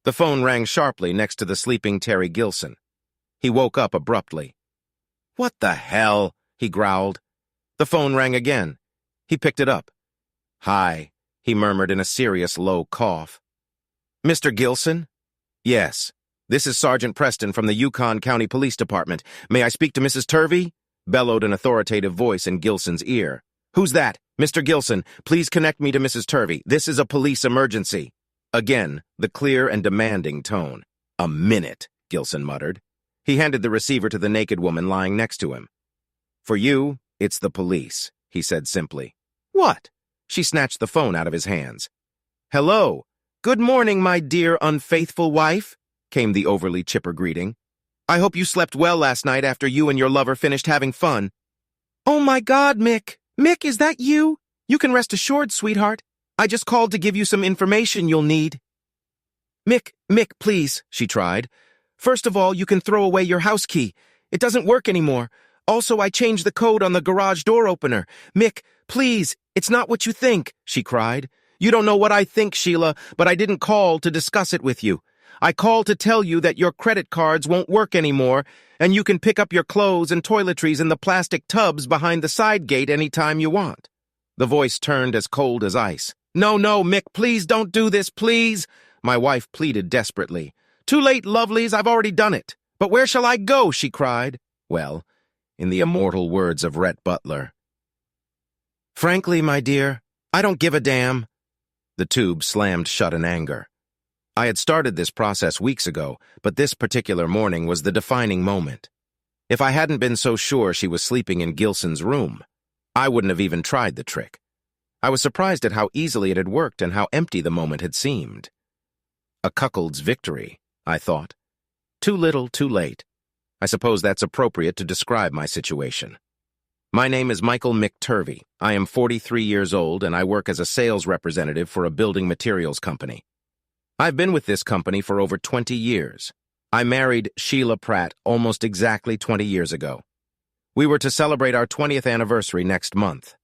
The phone rang sharply next to the sleeping Terry Gilson. He woke up abruptly. "What the hell?" he growled. The phone rang again. He picked it up. "Hi," he murmured in a serious, low cough. "Mr. Gilson?" "Yes. This is Sergeant Preston from the Yukon County Police Department. May I speak to Mrs. Turvey?" bellowed an authoritative voice in Gilson's ear. "Who's that? Mr. Gilson, please connect me to Mrs. Turvey. This is a police emergency." Again, the clear and demanding tone. "A minute," Gilson muttered. He handed the receiver to the naked woman lying next to him. "For you, it's the police," he said simply. "What?" She snatched the phone out of his hands. "Hello. Good morning, my dear unfaithful wife," came the overly chipper greeting. "I hope you slept well last night after you and your lover finished having fun." "Oh my God, Mick. Mick, is that you? You can rest assured, sweetheart. I just called to give you some information you'll need." Mick, please," she tried. "First of all, you can throw away your house key. It doesn't work anymore. Also, I changed the code on the garage door opener. Mick, please, it's not what you think," she cried. "You don't know what I think, Sheila, but I didn't call to discuss it with you. I called to tell you that your credit cards won't work anymore, and you can pick up your clothes and toiletries in the plastic tubs behind the side gate anytime you want." The voice turned as cold as ice. No, Mick, please don't do this, please," my wife pleaded desperately. "Too late, lovelies, I've already done it. But where shall I go?" she cried. Well, in the immortal words of Rhett Butler, "Frankly, my dear, I don't give a damn." The tube slammed shut in anger. I had started this process weeks ago, but this particular morning was the defining moment. If I hadn't been so sure she was sleeping in Gilson's room, I wouldn't have even tried the trick. I was surprised at how easily it had worked and how empty the moment had seemed. A cuckold's victory, I thought. Too little, too late. I suppose that's appropriate to describe my situation. My name is Michael McTurvey. I am 43 years old, and I work as a sales representative for a building materials company. I've been with this company for over 20 years. I married Sheila Pratt almost exactly 20 years ago. We were to celebrate our 20th anniversary next month.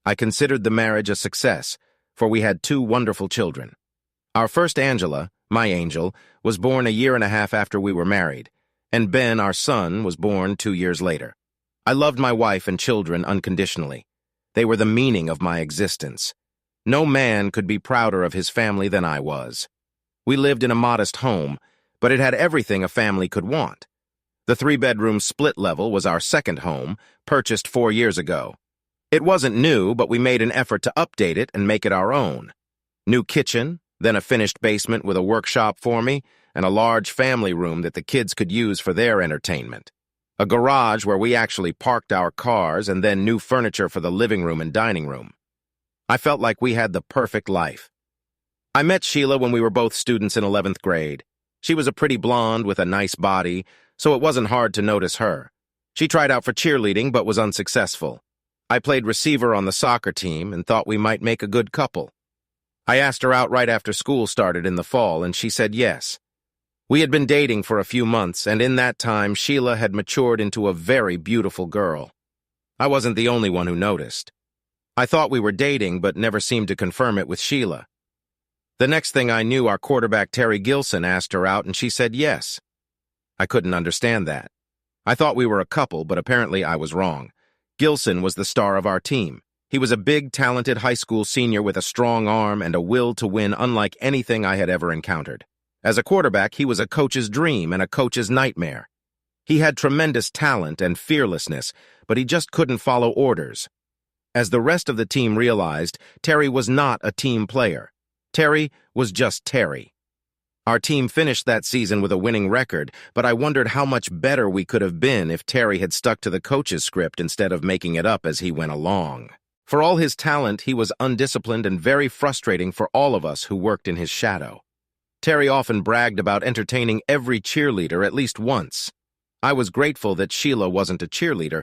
I considered the marriage a success, for we had 2 wonderful children. Our first Angela, my angel, was born a year and a half after we were married, and Ben, our son, was born 2 years later. I loved my wife and children unconditionally. They were the meaning of my existence. No man could be prouder of his family than I was. We lived in a modest home, but it had everything a family could want. The 3-bedroom split level was our second home, purchased 4 years ago. It wasn't new, but we made an effort to update it and make it our own. New kitchen, then a finished basement with a workshop for me, and a large family room that the kids could use for their entertainment. A garage where we actually parked our cars, and then new furniture for the living room and dining room. I felt like we had the perfect life. I met Sheila when we were both students in 11th grade. She was a pretty blonde with a nice body, so it wasn't hard to notice her. She tried out for cheerleading but was unsuccessful. I played receiver on the soccer team and thought we might make a good couple. I asked her out right after school started in the fall, and she said yes. We had been dating for a few months, and in that time, Sheila had matured into a very beautiful girl. I wasn't the only one who noticed. I thought we were dating, but never seemed to confirm it with Sheila. The next thing I knew, our quarterback Terry Gilson asked her out, and she said yes. I couldn't understand that. I thought we were a couple, but apparently I was wrong. Gilson was the star of our team. He was a big, talented high school senior with a strong arm and a will to win unlike anything I had ever encountered. As a quarterback, he was a coach's dream and a coach's nightmare. He had tremendous talent and fearlessness, but he just couldn't follow orders. As the rest of the team realized, Terry was not a team player. Terry was just Terry. Our team finished that season with a winning record, but I wondered how much better we could have been if Terry had stuck to the coach's script instead of making it up as he went along. For all his talent, he was undisciplined and very frustrating for all of us who worked in his shadow. Terry often bragged about entertaining every cheerleader at least once. I was grateful that Sheila wasn't a cheerleader,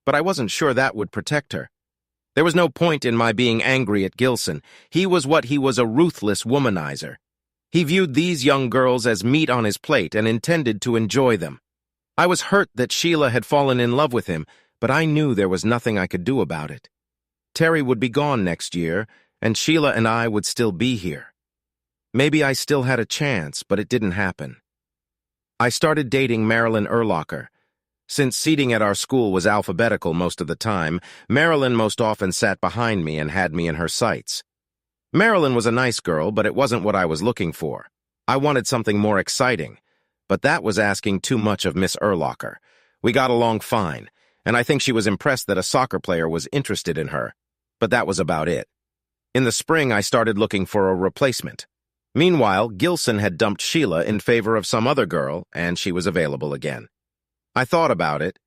but I wasn't sure that would protect her. There was no point in my being angry at Gilson. He was what he was, a ruthless womanizer. He viewed these young girls as meat on his plate and intended to enjoy them. I was hurt that Sheila had fallen in love with him, but I knew there was nothing I could do about it. Terry would be gone next year, and Sheila and I would still be here. Maybe I still had a chance, but it didn't happen. I started dating Marilyn Erlocker. Since seating at our school was alphabetical most of the time, Marilyn most often sat behind me and had me in her sights. Marilyn was a nice girl, but it wasn't what I was looking for. I wanted something more exciting, but that was asking too much of Miss Erlocker. We got along fine, and I think she was impressed that a soccer player was interested in her, but that was about it. In the spring, I started looking for a replacement. Meanwhile, Gilson had dumped Sheila in favor of some other girl, and she was available again. I thought about it,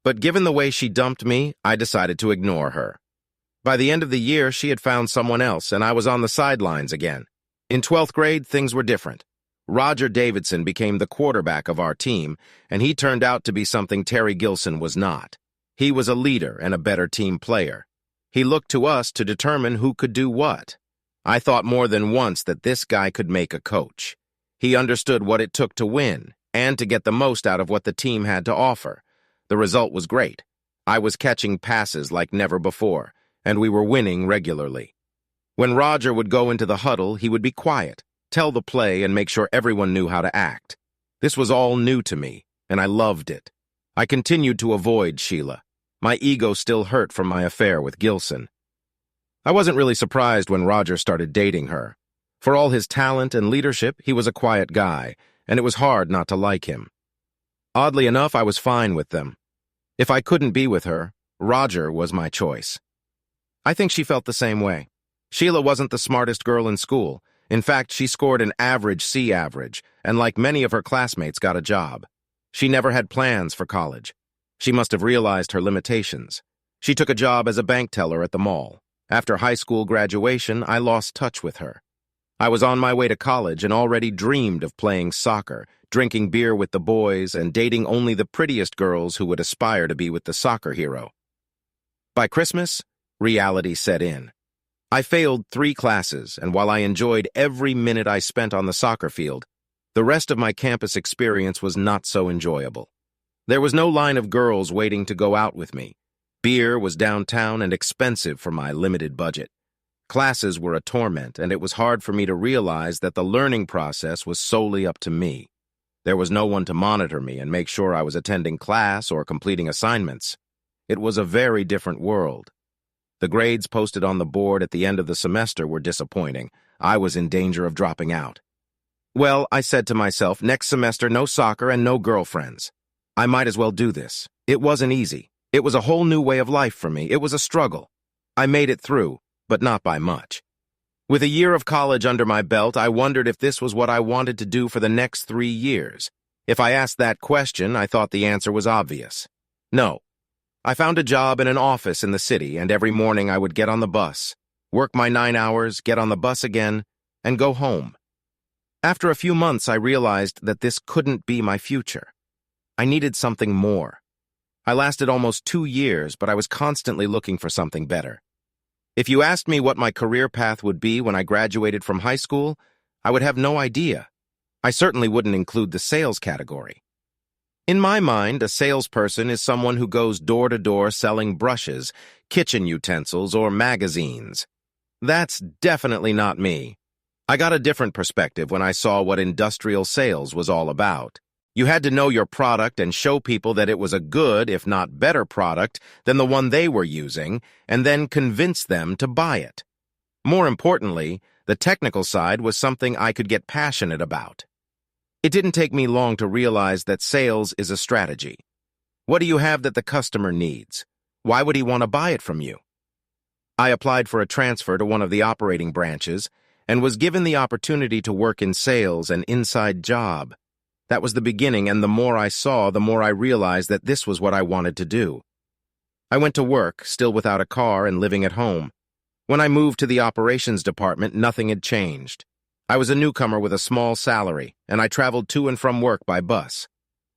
but given the way she dumped me, I decided to ignore her. By the end of the year, she had found someone else, and I was on the sidelines again. In 12th grade, things were different. Roger Davidson became the quarterback of our team, and he turned out to be something Terry Gilson was not. He was a leader and a better team player. He looked to us to determine who could do what. I thought more than once that this guy could make a coach. He understood what it took to win, and to get the most out of what the team had to offer. The result was great. I was catching passes like never before, and we were winning regularly. When Roger would go into the huddle, he would be quiet, tell the play, and make sure everyone knew how to act. This was all new to me, and I loved it. I continued to avoid Sheila. My ego still hurt from my affair with Gilson. I wasn't really surprised when Roger started dating her. For all his talent and leadership, he was a quiet guy, and it was hard not to like him. Oddly enough, I was fine with them. If I couldn't be with her, Roger was my choice. I think she felt the same way. Sheila wasn't the smartest girl in school. In fact, she scored an average C average, and like many of her classmates, got a job. She never had plans for college. She must have realized her limitations. She took a job as a bank teller at the mall. After high school graduation, I lost touch with her. I was on my way to college and already dreamed of playing soccer, drinking beer with the boys, and dating only the prettiest girls who would aspire to be with the soccer hero. By Christmas, reality set in. I failed 3 classes, and while I enjoyed every minute I spent on the soccer field, the rest of my campus experience was not so enjoyable. There was no line of girls waiting to go out with me. Beer was downtown and expensive for my limited budget. Classes were a torment, and it was hard for me to realize that the learning process was solely up to me. There was no one to monitor me and make sure I was attending class or completing assignments. It was a very different world. The grades posted on the board at the end of the semester were disappointing. I was in danger of dropping out. Well, I said to myself, next semester, no soccer and no girlfriends. I might as well do this. It wasn't easy. It was a whole new way of life for me. It was a struggle. I made it through, but not by much. With a year of college under my belt, I wondered if this was what I wanted to do for the next 3 years. If I asked that question, I thought the answer was obvious. No. I found a job in an office in the city, and every morning I would get on the bus, work my 9 hours, get on the bus again, and go home. After a few months, I realized that this couldn't be my future. I needed something more. I lasted almost 2 years, but I was constantly looking for something better. If you asked me what my career path would be when I graduated from high school, I would have no idea. I certainly wouldn't include the sales category. In my mind, a salesperson is someone who goes door to door selling brushes, kitchen utensils, or magazines. That's definitely not me. I got a different perspective when I saw what industrial sales was all about. You had to know your product and show people that it was a good, if not better, product than the one they were using, and then convince them to buy it. More importantly, the technical side was something I could get passionate about. It didn't take me long to realize that sales is a strategy. What do you have that the customer needs? Why would he want to buy it from you? I applied for a transfer to one of the operating branches and was given the opportunity to work in sales, an inside job. That was the beginning, and the more I saw, the more I realized that this was what I wanted to do. I went to work, still without a car and living at home. When I moved to the operations department, nothing had changed. I was a newcomer with a small salary, and I traveled to and from work by bus.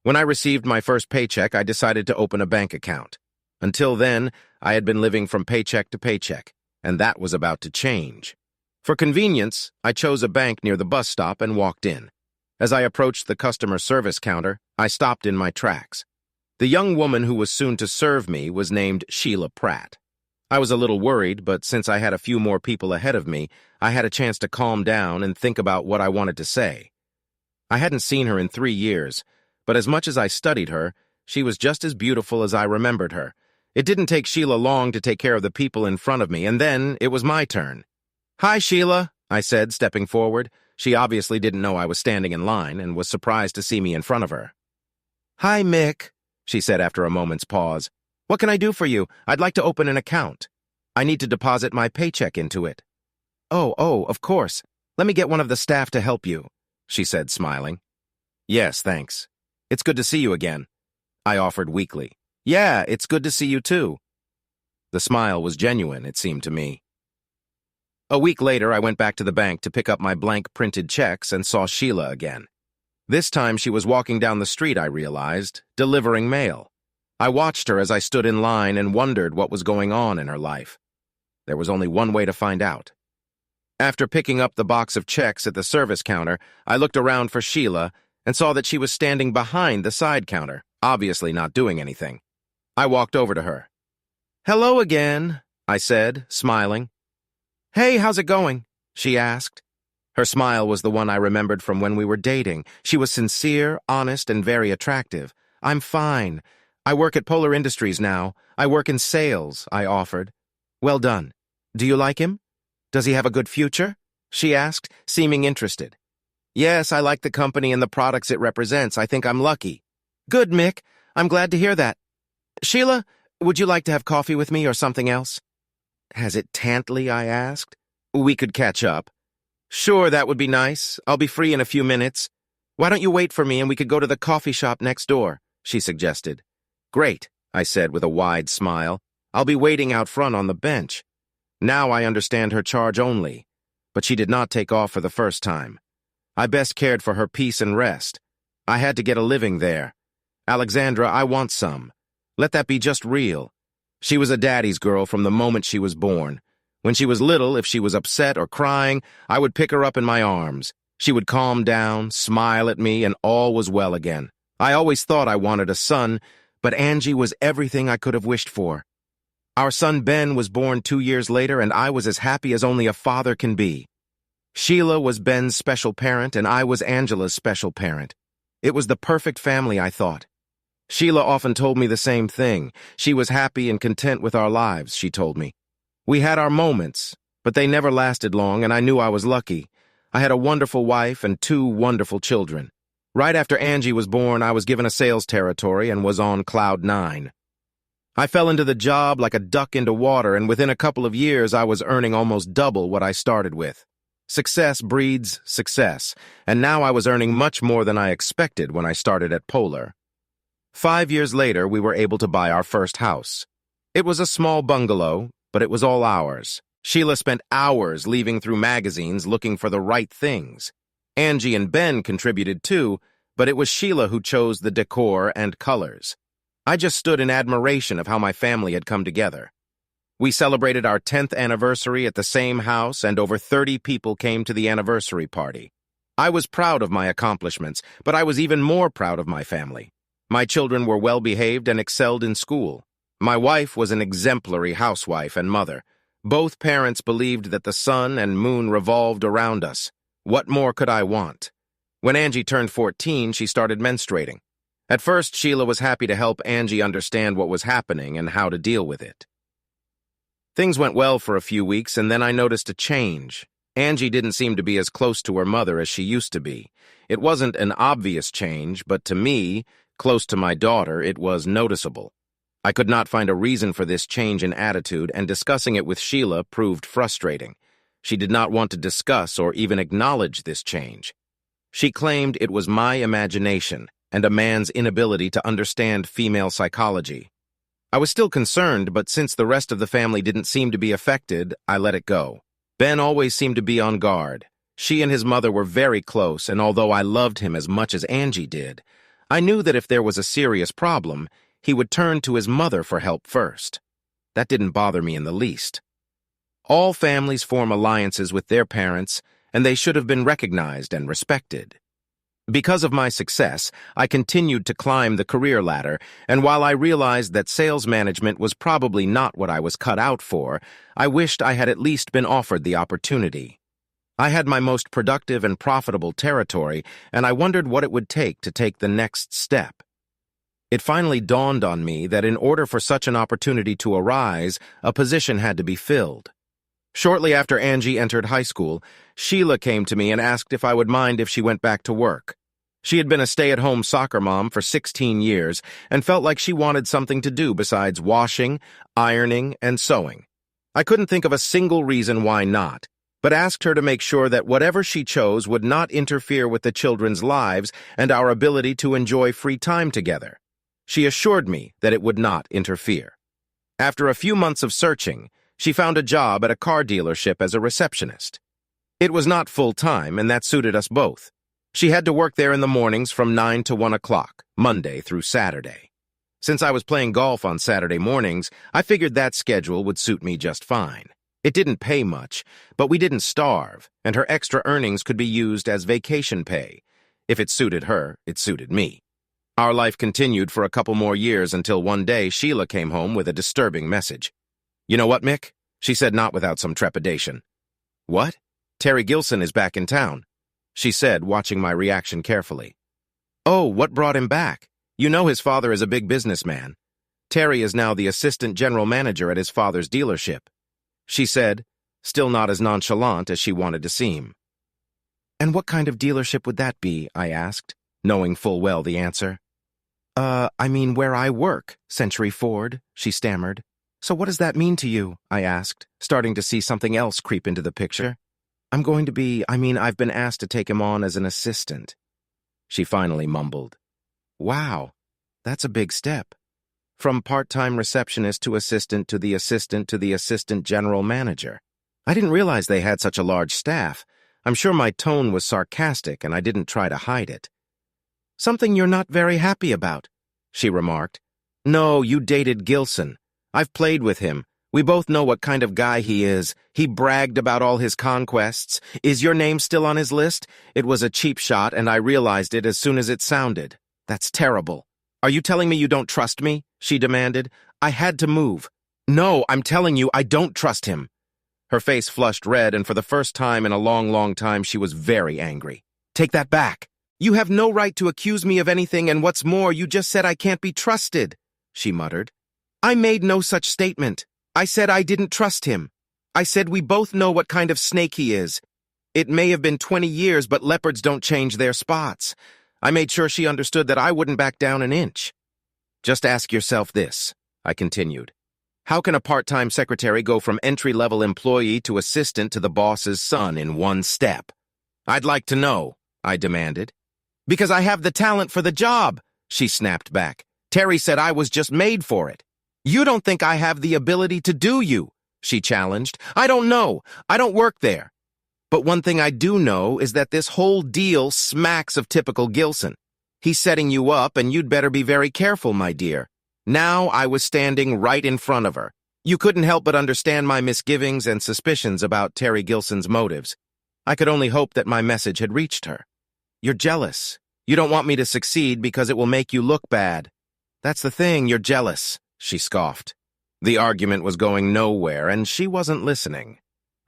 When I received my first paycheck, I decided to open a bank account. Until then, I had been living from paycheck to paycheck, and that was about to change. For convenience, I chose a bank near the bus stop and walked in. As I approached the customer service counter, I stopped in my tracks. The young woman who was soon to serve me was named Sheila Pratt. I was a little worried, but since I had a few more people ahead of me, I had a chance to calm down and think about what I wanted to say. I hadn't seen her in 3 years, but as much as I studied her, she was just as beautiful as I remembered her. It didn't take Sheila long to take care of the people in front of me, and then it was my turn. "Hi, Sheila," I said, stepping forward. She obviously didn't know I was standing in line and was surprised to see me in front of her. "Hi, Mick," she said after a moment's pause. "What can I do for you? I'd like to open an account. I need to deposit my paycheck into it." Oh, of course. Let me get one of the staff to help you," she said, smiling. "Yes, thanks. It's good to see you again," I offered weakly. "Yeah, it's good to see you too." The smile was genuine, it seemed to me. A week later, I went back to the bank to pick up my blank printed checks and saw Sheila again. This time she was walking down the street, I realized, delivering mail. I watched her as I stood in line and wondered what was going on in her life. There was only one way to find out. After picking up the box of checks at the service counter, I looked around for Sheila and saw that she was standing behind the side counter, obviously not doing anything. I walked over to her. "Hello again," I said, smiling. "Hey, how's it going?" she asked. Her smile was the one I remembered from when we were dating. She was sincere, honest, and very attractive. "I'm fine. I work at Polar Industries now. I work in sales," I offered. "Well done. Do you like him? Does he have a good future?" she asked, seeming interested. "Yes, I like the company and the products it represents. I think I'm lucky." "Good, Mick. I'm glad to hear that. Sheila, would you like to have coffee with me or something else?" Hesitantly, I asked. "We could catch up." "Sure, that would be nice. I'll be free in a few minutes. Why don't you wait for me and we could go to the coffee shop next door?" she suggested. "Great," I said with a wide smile. "I'll be waiting out front on the bench." Now I understand her charge only, but she did not take off for the first time. I best cared for her peace and rest. I had to get a living there. "Alexandra, I want some. Let that be just real." She was a daddy's girl from the moment she was born. When she was little, if she was upset or crying, I would pick her up in my arms. She would calm down, smile at me, and all was well again. I always thought I wanted a son, but Angie was everything I could have wished for. Our son Ben was born 2 years later, and I was as happy as only a father can be. Sheila was Ben's special parent, and I was Angela's special parent. It was the perfect family, I thought. Sheila often told me the same thing. She was happy and content with our lives, she told me. We had our moments, but they never lasted long, and I knew I was lucky. I had a wonderful wife and 2 wonderful children. Right after Angie was born, I was given a sales territory and was on cloud 9. I fell into the job like a duck into water, and within a couple of years, I was earning almost double what I started with. Success breeds success, and now I was earning much more than I expected when I started at Polar. 5 years later, we were able to buy our first house. It was a small bungalow, but it was all ours. Sheila spent hours leafing through magazines looking for the right things. Angie and Ben contributed too, but it was Sheila who chose the decor and colors. I just stood in admiration of how my family had come together. We celebrated our 10th anniversary at the same house, and over 30 people came to the anniversary party. I was proud of my accomplishments, but I was even more proud of my family. My children were well-behaved and excelled in school. My wife was an exemplary housewife and mother. Both parents believed that the sun and moon revolved around us. What more could I want? When Angie turned 14, she started menstruating. At first, Sheila was happy to help Angie understand what was happening and how to deal with it. Things went well for a few weeks, and then I noticed a change. Angie didn't seem to be as close to her mother as she used to be. It wasn't an obvious change, but to me, close to my daughter, it was noticeable. I could not find a reason for this change in attitude, and discussing it with Sheila proved frustrating. She did not want to discuss or even acknowledge this change. She claimed it was my imagination and a man's inability to understand female psychology. I was still concerned, but since the rest of the family didn't seem to be affected, I let it go. Ben always seemed to be on guard. She and his mother were very close, and although I loved him as much as Angie did, I knew that if there was a serious problem, he would turn to his mother for help first. That didn't bother me in the least. All families form alliances with their parents, and they should have been recognized and respected. Because of my success, I continued to climb the career ladder, and while I realized that sales management was probably not what I was cut out for, I wished I had at least been offered the opportunity. I had my most productive and profitable territory, and I wondered what it would take to take the next step. It finally dawned on me that in order for such an opportunity to arise, a position had to be filled. Shortly after Angie entered high school, Sheila came to me and asked if I would mind if she went back to work. She had been a stay-at-home soccer mom for 16 years and felt like she wanted something to do besides washing, ironing, and sewing. I couldn't think of a single reason why not, but asked her to make sure that whatever she chose would not interfere with the children's lives and our ability to enjoy free time together. She assured me that it would not interfere. After a few months of searching, she found a job at a car dealership as a receptionist. It was not full-time, and that suited us both. She had to work there in the mornings from 9 to 1 o'clock, Monday through Saturday. Since I was playing golf on Saturday mornings, I figured that schedule would suit me just fine. It didn't pay much, but we didn't starve, and her extra earnings could be used as vacation pay. If it suited her, it suited me. Our life continued for a couple more years until one day Sheila came home with a disturbing message. "You know what, Mick?" she said, not without some trepidation. "What? Terry Gilson is back in town," she said, watching my reaction carefully. "Oh, what brought him back? You know his father is a big businessman. Terry is now the assistant general manager at his father's dealership," she said, still not as nonchalant as she wanted to seem. "And what kind of dealership would that be?" I asked, knowing full well the answer. I mean where I work, Century Ford," she stammered. "So what does that mean to you?" I asked, starting to see something else creep into the picture. I've been asked to take him on as an assistant," she finally mumbled. "Wow, that's a big step. From part-time receptionist to assistant to the assistant to the assistant general manager. I didn't realize they had such a large staff. I'm sure my tone was sarcastic and I didn't try to hide it. "Something you're not very happy about," she remarked. "No, you dated Gilson. I've played with him. We both know what kind of guy he is. He bragged about all his conquests. Is your name still on his list? It was a cheap shot, and I realized it as soon as it sounded. That's terrible. Are you telling me you don't trust me?" she demanded. "I had to move." "No, I'm telling you I don't trust him." Her face flushed red, and for the first time in a long, long time she was very angry. "Take that back. You have no right to accuse me of anything, and what's more, you just said I can't be trusted," she muttered. "I made no such statement. I said I didn't trust him. I said we both know what kind of snake he is. It may have been 20 years, but leopards don't change their spots. I made sure she understood that I wouldn't back down an inch. Just ask yourself this," I continued. "How can a part-time secretary go from entry-level employee to assistant to the boss's son in one step?" "I'd like to know," I demanded. "Because I have the talent for the job," she snapped back. "Terry said I was just made for it." "You don't think I have the ability to do you?" she challenged. "I don't know. I don't work there. But one thing I do know is that this whole deal smacks of typical Gilson. He's setting you up, and you'd better be very careful, my dear." Now I was standing right in front of her. You couldn't help but understand my misgivings and suspicions about Terry Gilson's motives. I could only hope that my message had reached her. "You're jealous. You don't want me to succeed because it will make you look bad. That's the thing, you're jealous," she scoffed. The argument was going nowhere, and she wasn't listening.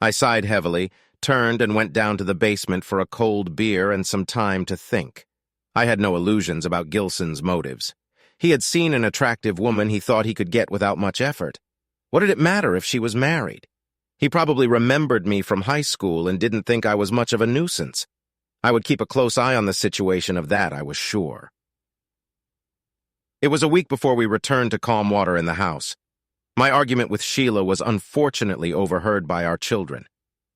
I sighed heavily, turned and went down to the basement for a cold beer and some time to think. I had no illusions about Gilson's motives. He had seen an attractive woman he thought he could get without much effort. What did it matter if she was married? He probably remembered me from high school and didn't think I was much of a nuisance. I would keep a close eye on the situation, of that I was sure. It was a week before we returned to calm water in the house. My argument with Sheila was unfortunately overheard by our children.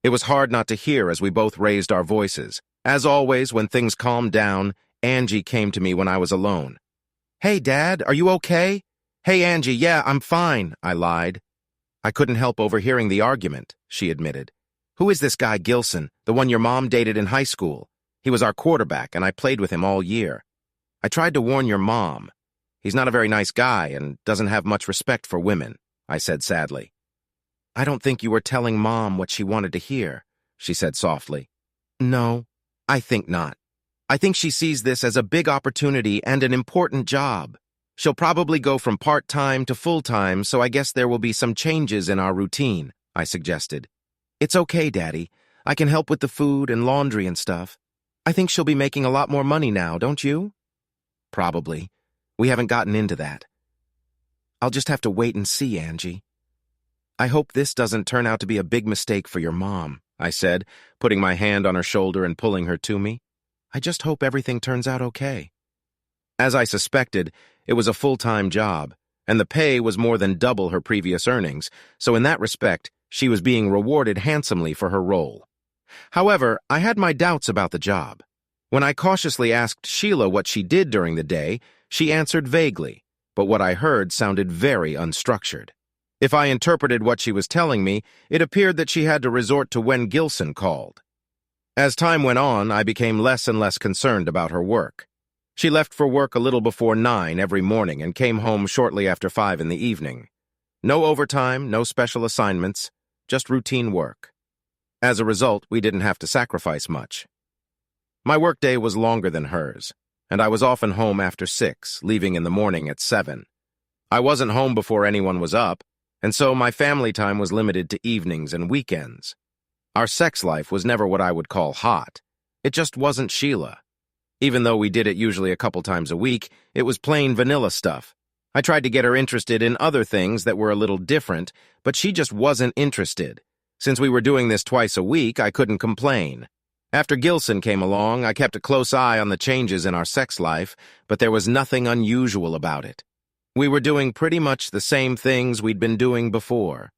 It was hard not to hear as we both raised our voices. As always, when things calmed down, Angie came to me when I was alone. "Hey, Dad, are you okay?" "Hey, Angie, yeah, I'm fine," I lied. "I couldn't help overhearing the argument," she admitted. "Who is this guy Gilson, the one your mom dated in high school? He was our quarterback, and I played with him all year. I tried to warn your mom. He's not a very nice guy and doesn't have much respect for women," I said sadly. "I don't think you were telling Mom what she wanted to hear," she said softly. "No, I think not. I think she sees this as a big opportunity and an important job. She'll probably go from part-time to full-time, so I guess there will be some changes in our routine, I suggested. It's okay, Daddy. I can help with the food and laundry and stuff. I think she'll be making a lot more money now, don't you? Probably. We haven't gotten into that. I'll just have to wait and see, Angie. I hope this doesn't turn out to be a big mistake for your mom, I said, putting my hand on her shoulder and pulling her to me. I just hope everything turns out okay. As I suspected, it was a full-time job, and the pay was more than double her previous earnings, so in that respect, she was being rewarded handsomely for her role. However, I had my doubts about the job. When I cautiously asked Sheila what she did during the day, she answered vaguely, but what I heard sounded very unstructured. If I interpreted what she was telling me, it appeared that she had to resort to when Gilson called. As time went on, I became less and less concerned about her work. She left for work a little before 9 every morning and came home shortly after 5 in the evening. No overtime, no special assignments, just routine work. As a result, we didn't have to sacrifice much. My workday was longer than hers, and I was often home after 6, leaving in the morning at 7. I wasn't home before anyone was up, and so my family time was limited to evenings and weekends. Our sex life was never what I would call hot. It just wasn't Sheila. Even though we did it usually a couple times a week, it was plain vanilla stuff. I tried to get her interested in other things that were a little different, but she just wasn't interested. Since we were doing this twice a week, I couldn't complain. After Gilson came along, I kept a close eye on the changes in our sex life, but there was nothing unusual about it. We were doing pretty much the same things we'd been doing before.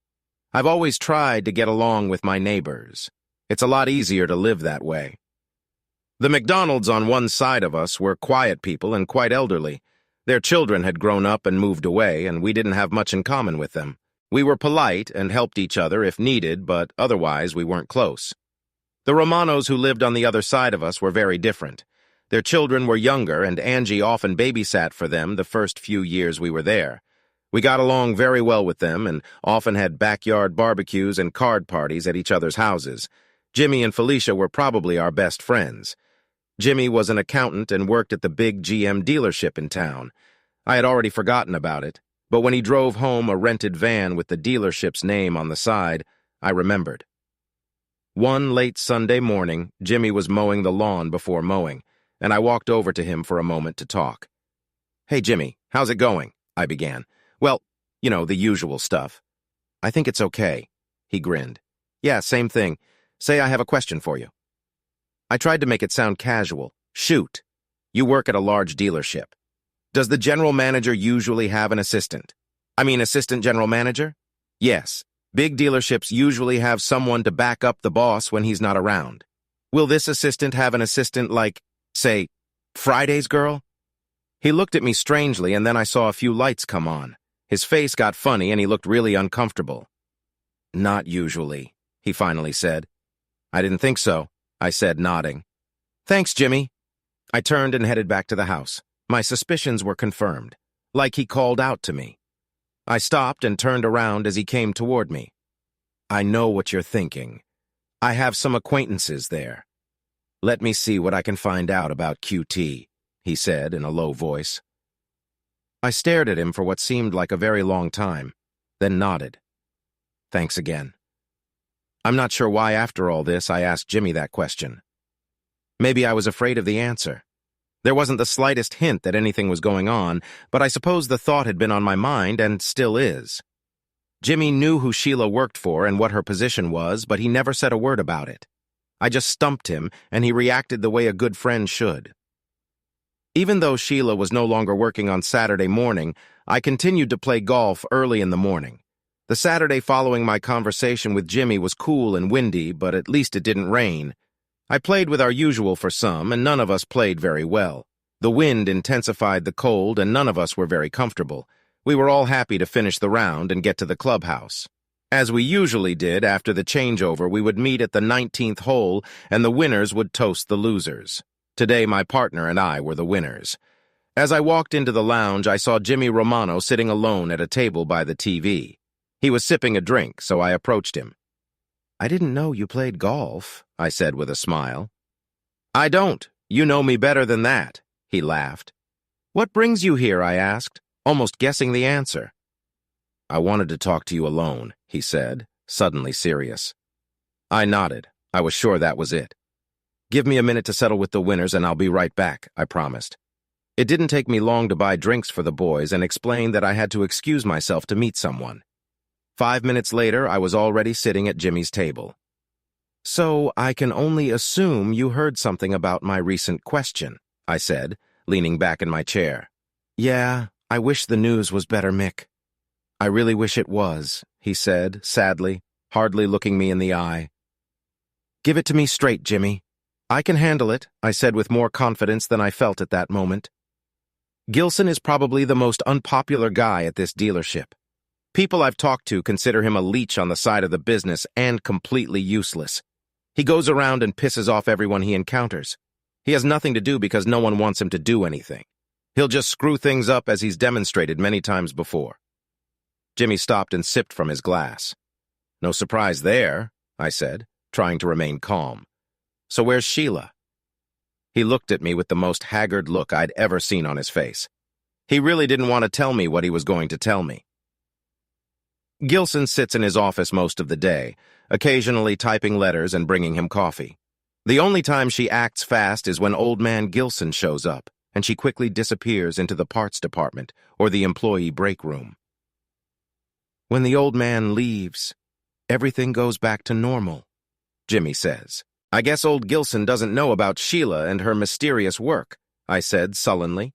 I've always tried to get along with my neighbors. It's a lot easier to live that way. The McDonalds on one side of us were quiet people and quite elderly. Their children had grown up and moved away, and we didn't have much in common with them. We were polite and helped each other if needed, but otherwise we weren't close. The Romanos who lived on the other side of us were very different. Their children were younger, and Angie often babysat for them the first few years we were there. We got along very well with them and often had backyard barbecues and card parties at each other's houses. Jimmy and Felicia were probably our best friends. Jimmy was an accountant and worked at the big GM dealership in town. I had already forgotten about it, but when he drove home a rented van with the dealership's name on the side, I remembered. One late Sunday morning, Jimmy was mowing the lawn before mowing, and I walked over to him for a moment to talk. "Hey, Jimmy, how's it going?" I began. "Well, the usual stuff." "I think it's okay," he grinned. "Yeah, same thing. Say I have a question for you." I tried to make it sound casual. "Shoot. You work at a large dealership. Does the general manager usually have an assistant? Assistant general manager?" "Yes. Big dealerships usually have someone to back up the boss when he's not around. Will this assistant have an assistant like, say, Friday's girl?" He looked at me strangely, and then I saw a few lights come on. His face got funny, and he looked really uncomfortable. "Not usually," he finally said. "I didn't think so," I said, nodding. "Thanks, Jimmy." I turned and headed back to the house. My suspicions were confirmed, like he called out to me. I stopped and turned around as he came toward me. "I know what you're thinking. I have some acquaintances there. Let me see what I can find out about QT," he said in a low voice. I stared at him for what seemed like a very long time, then nodded. "Thanks again." I'm not sure why after all this I asked Jimmy that question. Maybe I was afraid of the answer. There wasn't the slightest hint that anything was going on, but I suppose the thought had been on my mind and still is. Jimmy knew who Sheila worked for and what her position was, but he never said a word about it. I just stumped him, and he reacted the way a good friend should. Even though Sheila was no longer working on Saturday morning, I continued to play golf early in the morning. The Saturday following my conversation with Jimmy was cool and windy, but at least it didn't rain. I played with our usual for some, and none of us played very well. The wind intensified the cold, and none of us were very comfortable. We were all happy to finish the round and get to the clubhouse. As we usually did, after the changeover, we would meet at the 19th hole, and the winners would toast the losers. Today, my partner and I were the winners. As I walked into the lounge, I saw Jimmy Romano sitting alone at a table by the TV. He was sipping a drink, so I approached him. "I didn't know you played golf," I said with a smile. "I don't. You know me better than that, he laughed. What brings you here, I asked, almost guessing the answer. I wanted to talk to you alone, he said, suddenly serious. I nodded. I was sure that was it. Give me a minute to settle with the Winners and I'll be right back, I promised. It didn't take me long to buy drinks for the boys and explain that I had to excuse myself to meet someone. 5 minutes later, I was already sitting at Jimmy's table. So I can only assume you heard something about my recent question, I said, leaning back in my chair. Yeah, I wish the news was better, Mick. I really wish it was, he said, sadly, hardly looking me in the eye. Give it to me straight, Jimmy. I can handle it, I said with more confidence than I felt at that moment. Gilson is probably the most unpopular guy at this dealership. People I've talked to consider him a leech on the side of the business and completely useless. He goes around and pisses off everyone he encounters. He has nothing to do because no one wants him to do anything. He'll just screw things up as he's demonstrated many times before. Jimmy stopped and sipped from his glass. No surprise there, I said, trying to remain calm. So where's Sheila? He looked at me with the most haggard look I'd ever seen on his face. He really didn't want to tell me what he was going to tell me. Gilson sits in his office most of the day, occasionally typing letters and bringing him coffee. The only time she acts fast is when old man Gilson shows up, and she quickly disappears into the parts department or the employee break room. When the old man leaves, everything goes back to normal, Jimmy says. I guess old Gilson doesn't know about Sheila and her mysterious work, I said sullenly.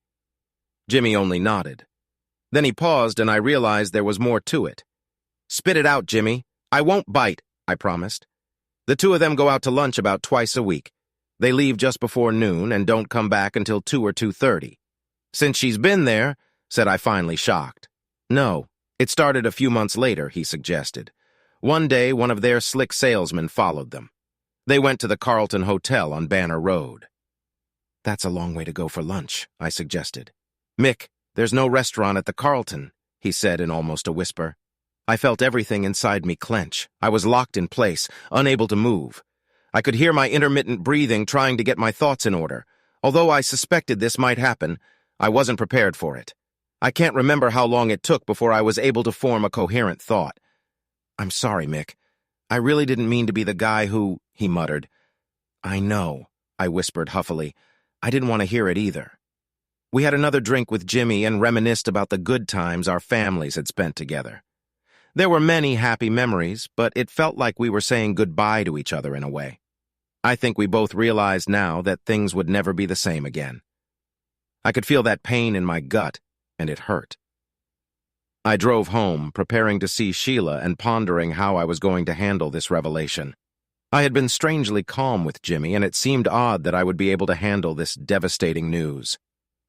Jimmy only nodded. Then he paused and I realized there was more to it. Spit it out, Jimmy. I won't bite, I promised. The two of them go out to lunch about twice a week. They leave just before noon and don't come back until 2 or 2:30. Since she's been there, said I, finally shocked. No, it started a few months later, he suggested. One day, one of their slick salesmen followed them. They went to the Carlton Hotel on Banner Road. That's a long way to go for lunch, I suggested. Mick, there's no restaurant at the Carlton, he said in almost a whisper. I felt everything inside me clench. I was locked in place, unable to move. I could hear my intermittent breathing trying to get my thoughts in order. Although I suspected this might happen, I wasn't prepared for it. I can't remember how long it took before I was able to form a coherent thought. I'm sorry, Mick. I really didn't mean to be the guy who, he muttered. I know, I whispered huffily. I didn't want to hear it either. We had another drink with Jimmy and reminisced about the good times our families had spent together. There were many happy memories, but it felt like we were saying goodbye to each other in a way. I think we both realized now that things would never be the same again. I could feel that pain in my gut, and it hurt. I drove home, preparing to see Sheila and pondering how I was going to handle this revelation. I had been strangely calm with Jimmy, and it seemed odd that I would be able to handle this devastating news.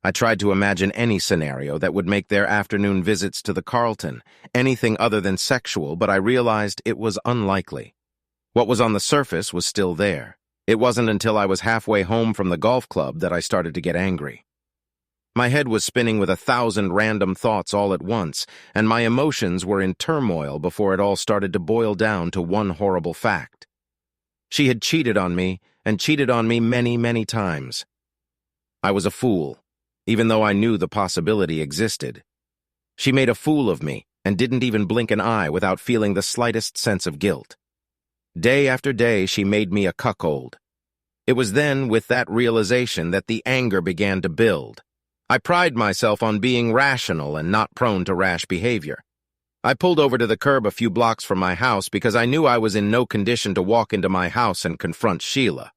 I tried to imagine any scenario that would make their afternoon visits to the Carlton anything other than sexual, but I realized it was unlikely. What was on the surface was still there. It wasn't until I was halfway home from the golf club that I started to get angry. My head was spinning with 1,000 random thoughts all at once, and my emotions were in turmoil before it all started to boil down to one horrible fact. She had cheated on me, and cheated on me many, many times. I was a fool, even though I knew the possibility existed. She made a fool of me and didn't even blink an eye without feeling the slightest sense of guilt. Day after day, she made me a cuckold. It was then, with that realization, that the anger began to build. I pride myself on being rational and not prone to rash behavior. I pulled over to the curb a few blocks from my house because I knew I was in no condition to walk into my house and confront Sheila.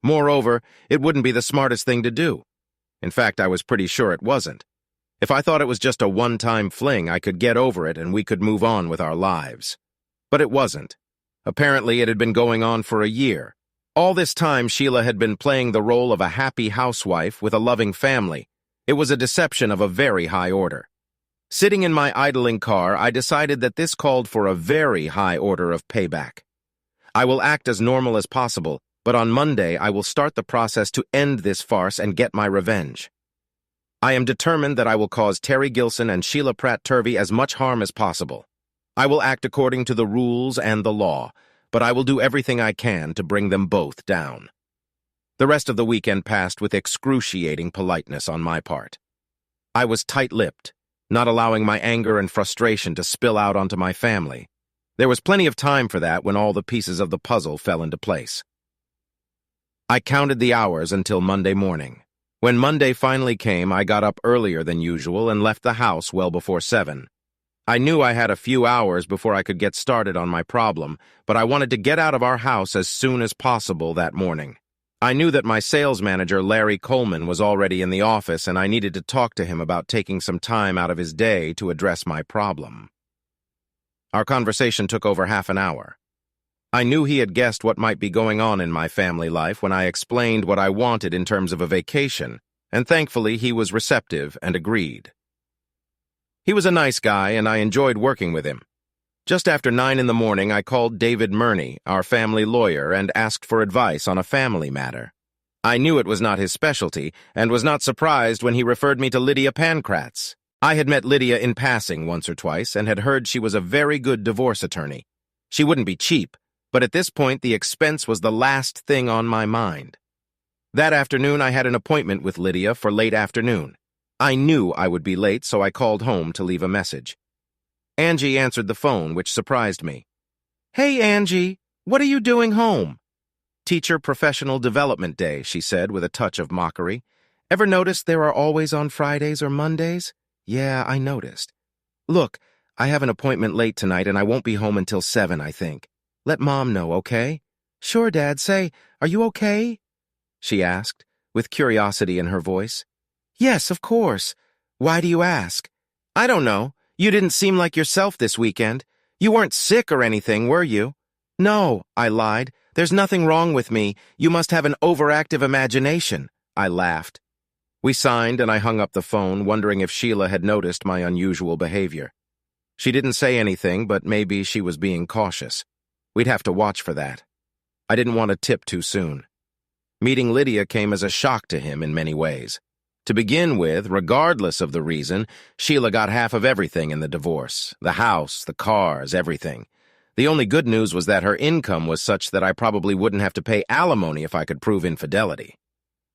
Moreover, it wouldn't be the smartest thing to do. In fact, I was pretty sure it wasn't. If I thought it was just a one-time fling, I could get over it and we could move on with our lives. But it wasn't. Apparently, it had been going on for a year. All this time, Sheila had been playing the role of a happy housewife with a loving family. It was a deception of a very high order. Sitting in my idling car, I decided that this called for a very high order of payback. I will act as normal as possible, but on Monday I will start the process to end this farce and get my revenge. I am determined that I will cause Terry Gilson and Sheila Pratt-Turvey as much harm as possible. I will act according to the rules and the law, but I will do everything I can to bring them both down. The rest of the weekend passed with excruciating politeness on my part. I was tight-lipped, not allowing my anger and frustration to spill out onto my family. There was plenty of time for that when all the pieces of the puzzle fell into place. I counted the hours until Monday morning. When Monday finally came, I got up earlier than usual and left the house well before 7. I knew I had a few hours before I could get started on my problem, but I wanted to get out of our house as soon as possible that morning. I knew that my sales manager, Larry Coleman, was already in the office, and I needed to talk to him about taking some time out of his day to address my problem. Our conversation took over half an hour. I knew he had guessed what might be going on in my family life when I explained what I wanted in terms of a vacation, and thankfully he was receptive and agreed. He was a nice guy, and I enjoyed working with him. Just after 9 in the morning, I called David Murney, our family lawyer, and asked for advice on a family matter. I knew it was not his specialty, and was not surprised when he referred me to Lydia Pankratz. I had met Lydia in passing once or twice, and had heard she was a very good divorce attorney. She wouldn't be cheap, but at this point the expense was the last thing on my mind. That afternoon I had an appointment with Lydia for late afternoon. I knew I would be late, so I called home to leave a message. Angie answered the phone, which surprised me. "Hey, Angie, what are you doing home?" "Teacher Professional Development Day," she said with a touch of mockery. "Ever notice there are always on Fridays or Mondays?" "Yeah, I noticed." "Look, I have an appointment late tonight and I won't be home until 7, I think. Let Mom know, okay?" "Sure, Dad. Say, are you okay?" she asked, with curiosity in her voice. "Yes, of course. Why do you ask?" "I don't know. You didn't seem like yourself this weekend. You weren't sick or anything, were you?" "No," I lied. "There's nothing wrong with me. You must have an overactive imagination." I laughed. We signed and I hung up the phone, wondering if Sheila had noticed my unusual behavior. She didn't say anything, but maybe she was being cautious. We'd have to watch for that. I didn't want to tip too soon. Meeting Lydia came as a shock to him in many ways. To begin with, regardless of the reason, Sheila got half of everything in the divorce. The house, the cars, everything. The only good news was that her income was such that I probably wouldn't have to pay alimony if I could prove infidelity.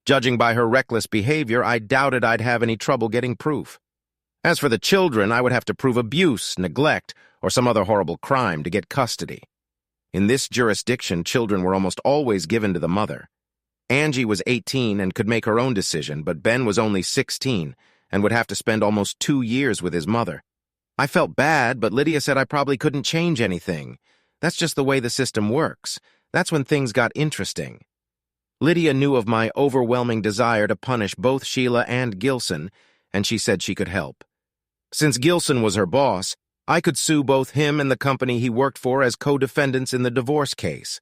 Judging by her reckless behavior, I doubted I'd have any trouble getting proof. As for the children, I would have to prove abuse, neglect, or some other horrible crime to get custody. In this jurisdiction, children were almost always given to the mother. Angie was 18 and could make her own decision, but Ben was only 16 and would have to spend almost 2 years with his mother. I felt bad, but Lydia said I probably couldn't change anything. That's just the way the system works. That's when things got interesting. Lydia knew of my overwhelming desire to punish both Sheila and Gilson, and she said she could help. Since Gilson was her boss, I could sue both him and the company he worked for as co-defendants in the divorce case.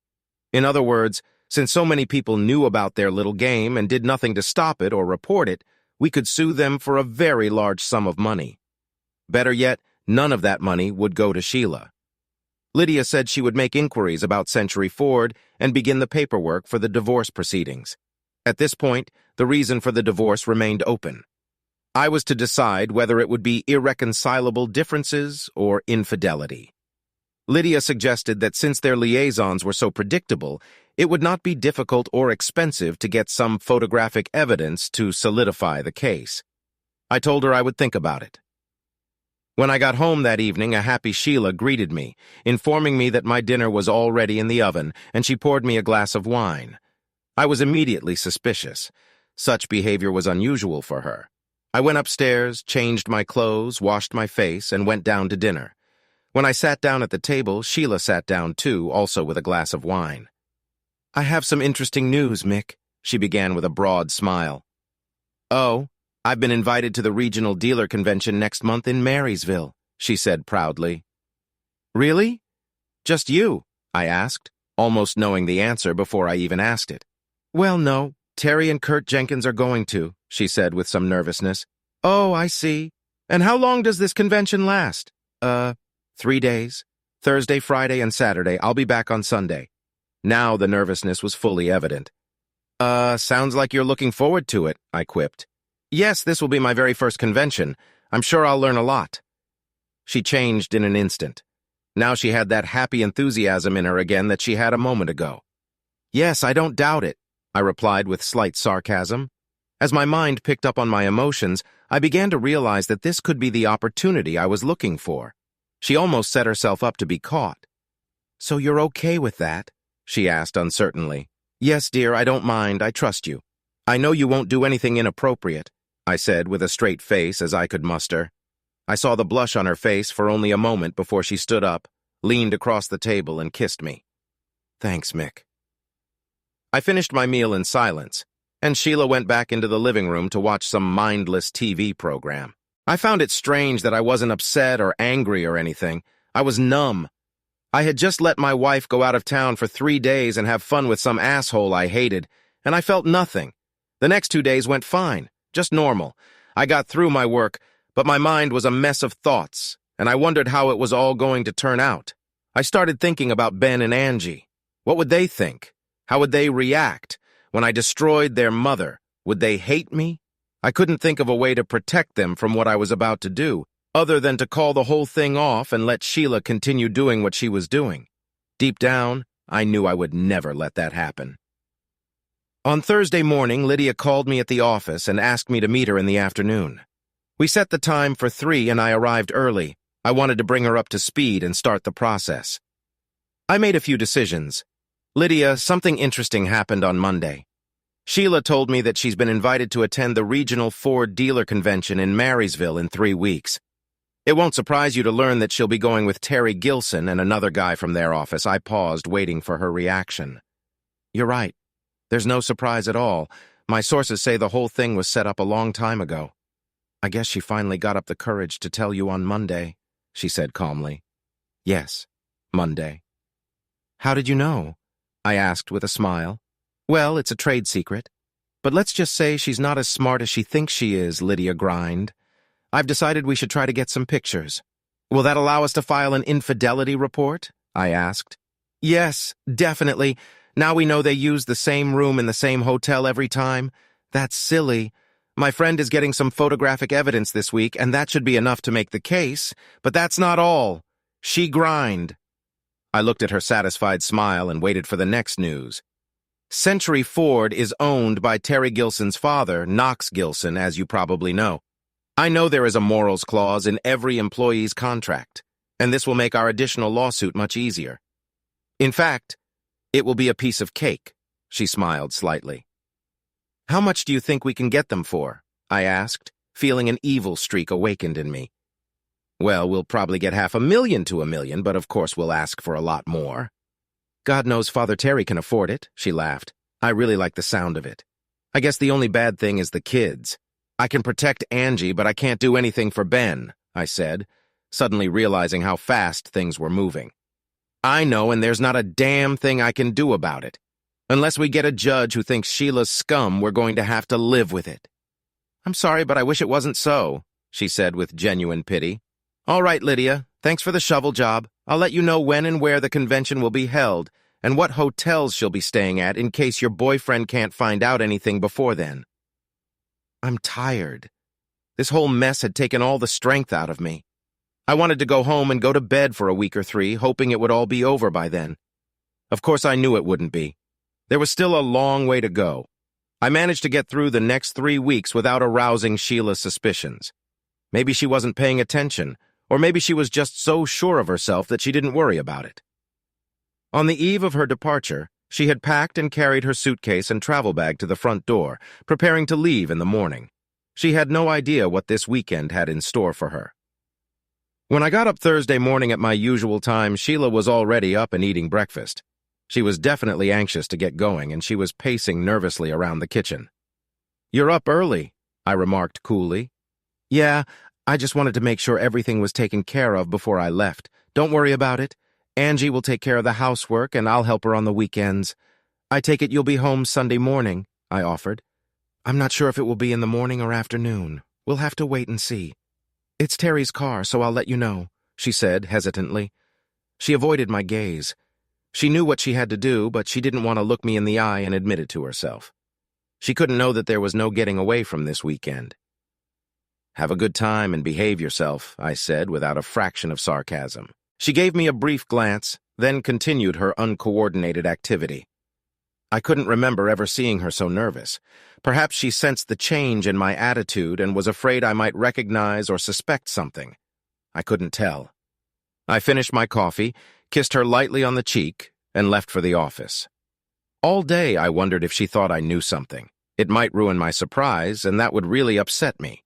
In other words, since so many people knew about their little game and did nothing to stop it or report it, we could sue them for a very large sum of money. Better yet, none of that money would go to Sheila. Lydia said she would make inquiries about Century Ford and begin the paperwork for the divorce proceedings. At this point, the reason for the divorce remained open. I was to decide whether it would be irreconcilable differences or infidelity. Lydia suggested that since their liaisons were so predictable, it would not be difficult or expensive to get some photographic evidence to solidify the case. I told her I would think about it. When I got home that evening, a happy Sheila greeted me, informing me that my dinner was already in the oven, and she poured me a glass of wine. I was immediately suspicious. Such behavior was unusual for her. I went upstairs, changed my clothes, washed my face, and went down to dinner. When I sat down at the table, Sheila sat down too, also with a glass of wine. "I have some interesting news, Mick," she began with a broad smile. "Oh, I've been invited to the regional dealer convention next month in Marysville," she said proudly. "Really? Just you?" I asked, almost knowing the answer before I even asked it. "Well, no, Terry and Kurt Jenkins are going to," she said with some nervousness. "Oh, I see. And how long does this convention last?" 3 days. Thursday, Friday, and Saturday. I'll be back on Sunday." Now the nervousness was fully evident. Sounds like you're looking forward to it," I quipped. "Yes, this will be my very first convention. I'm sure I'll learn a lot." She changed in an instant. Now she had that happy enthusiasm in her again that she had a moment ago. "Yes, I don't doubt it. I replied with slight sarcasm. As my mind picked up on my emotions, I began to realize that this could be the opportunity I was looking for. She almost set herself up to be caught. "So you're okay with that?" she asked uncertainly. "Yes, dear, I don't mind. I trust you. I know you won't do anything inappropriate," I said with a straight face as I could muster. I saw the blush on her face for only a moment before she stood up, leaned across the table, and kissed me. "Thanks, Mick." I finished my meal in silence, and Sheila went back into the living room to watch some mindless TV program. I found it strange that I wasn't upset or angry or anything. I was numb. I had just let my wife go out of town for 3 days and have fun with some asshole I hated, and I felt nothing. The next 2 days went fine, just normal. I got through my work, but my mind was a mess of thoughts, and I wondered how it was all going to turn out. I started thinking about Ben and Angie. What would they think? How would they react? When I destroyed their mother, would they hate me? I couldn't think of a way to protect them from what I was about to do, other than to call the whole thing off and let Sheila continue doing what she was doing. Deep down, I knew I would never let that happen. On Thursday morning, Lydia called me at the office and asked me to meet her in the afternoon. We set the time for 3 and I arrived early. I wanted to bring her up to speed and start the process. I made a few decisions. "Lydia, something interesting happened on Monday. Sheila told me that she's been invited to attend the regional Ford dealer convention in Marysville in 3 weeks. It won't surprise you to learn that she'll be going with Terry Gilson and another guy from their office." I paused, waiting for her reaction. "You're right. There's no surprise at all. My sources say the whole thing was set up a long time ago. I guess she finally got up the courage to tell you on Monday," she said calmly. "Yes, Monday." "How did you know?" I asked with a smile. "Well, it's a trade secret. But let's just say she's not as smart as she thinks she is," Lydia grined. "I've decided we should try to get some pictures." "Will that allow us to file an infidelity report?" I asked. "Yes, definitely. Now we know they use the same room in the same hotel every time. That's silly. My friend is getting some photographic evidence this week, and that should be enough to make the case. But that's not all." She grined. I looked at her satisfied smile and waited for the next news. Century Ford is owned by Terry Gilson's father, Knox Gilson, as you probably know. I know there is a morals clause in every employee's contract, and this will make our additional lawsuit much easier. In fact, it will be a piece of cake. She smiled slightly. "How much do you think we can get them for?" I asked, feeling an evil streak awakened in me. "Well, we'll probably get $500,000 to $1 million, but of course we'll ask for a lot more." "God knows Father Terry can afford it," she laughed. I really like the sound of it. "I guess the only bad thing is the kids. I can protect Angie, but I can't do anything for Ben," I said, suddenly realizing how fast things were moving. "I know, and there's not a damn thing I can do about it. Unless we get a judge who thinks Sheila's scum, we're going to have to live with it." "I'm sorry, but I wish it wasn't so," she said with genuine pity. "All right, Lydia, thanks for the shovel job. I'll let you know when and where the convention will be held and what hotels she'll be staying at in case your boyfriend can't find out anything before then." I'm tired. This whole mess had taken all the strength out of me. I wanted to go home and go to bed for a week or 3, hoping it would all be over by then. Of course, I knew it wouldn't be. There was still a long way to go. I managed to get through the next 3 weeks without arousing Sheila's suspicions. Maybe she wasn't paying attention, or maybe she was just so sure of herself that she didn't worry about it. On the eve of her departure, she had packed and carried her suitcase and travel bag to the front door, preparing to leave in the morning. She had no idea what this weekend had in store for her. When I got up Thursday morning at my usual time, Sheila was already up and eating breakfast. She was definitely anxious to get going, and she was pacing nervously around the kitchen. "You're up early," I remarked coolly. "Yeah, I just wanted to make sure everything was taken care of before I left. Don't worry about it. Angie will take care of the housework, and I'll help her on the weekends. I take it you'll be home Sunday morning," I offered. "I'm not sure if it will be in the morning or afternoon. We'll have to wait and see. It's Terry's car, so I'll let you know," she said hesitantly. She avoided my gaze. She knew what she had to do, but she didn't want to look me in the eye and admit it to herself. She couldn't know that there was no getting away from this weekend. "Have a good time and behave yourself," I said without a fraction of sarcasm. She gave me a brief glance, then continued her uncoordinated activity. I couldn't remember ever seeing her so nervous. Perhaps she sensed the change in my attitude and was afraid I might recognize or suspect something. I couldn't tell. I finished my coffee, kissed her lightly on the cheek, and left for the office. All day I wondered if she thought I knew something. It might ruin my surprise, and that would really upset me.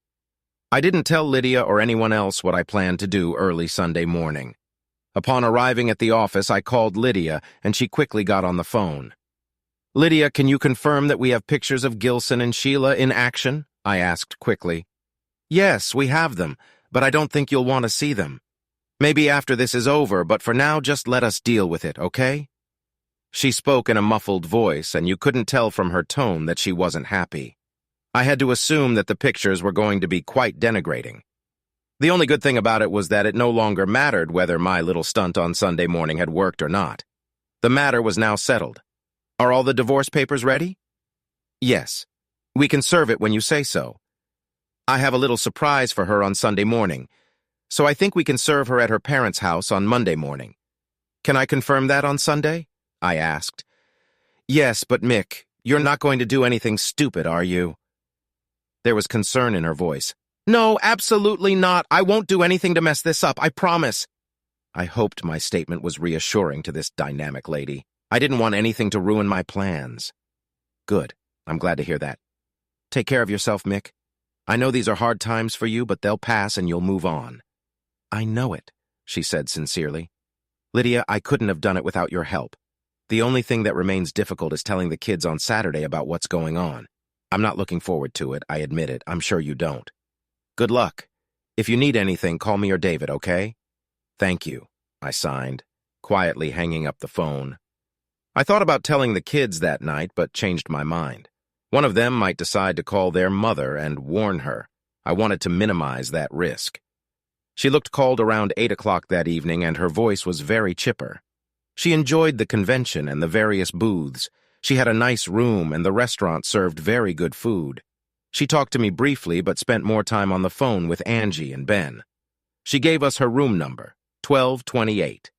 I didn't tell Lydia or anyone else what I planned to do early Sunday morning. Upon arriving at the office, I called Lydia, and she quickly got on the phone. "Lydia, can you confirm that we have pictures of Gilson and Sheila in action?" I asked quickly. "Yes, we have them, but I don't think you'll want to see them. Maybe after this is over, but for now, just let us deal with it, okay?" She spoke in a muffled voice, and you couldn't tell from her tone that she wasn't happy. I had to assume that the pictures were going to be quite denigrating. The only good thing about it was that it no longer mattered whether my little stunt on Sunday morning had worked or not. The matter was now settled. "Are all the divorce papers ready?" "Yes. We can serve it when you say so. I have a little surprise for her on Sunday morning, so I think we can serve her at her parents' house on Monday morning. Can I confirm that on Sunday?" I asked. "Yes, but Mick, you're not going to do anything stupid, are you?" There was concern in her voice. "No, absolutely not. I won't do anything to mess this up, I promise." I hoped my statement was reassuring to this dynamic lady. I didn't want anything to ruin my plans. "Good. I'm glad to hear that. Take care of yourself, Mick. I know these are hard times for you, but they'll pass and you'll move on." "I know it," she said sincerely. "Lydia, I couldn't have done it without your help. The only thing that remains difficult is telling the kids on Saturday about what's going on. I'm not looking forward to it, I admit it. I'm sure you don't. Good luck. If you need anything, call me or David, okay?" "Thank you," I signed, quietly hanging up the phone. I thought about telling the kids that night, but changed my mind. One of them might decide to call their mother and warn her. I wanted to minimize that risk. She looked called around 8 o'clock that evening, and her voice was very chipper. She enjoyed the convention and the various booths. She had a nice room, and the restaurant served very good food. She talked to me briefly, but spent more time on the phone with Angie and Ben. She gave us her room number, 1228.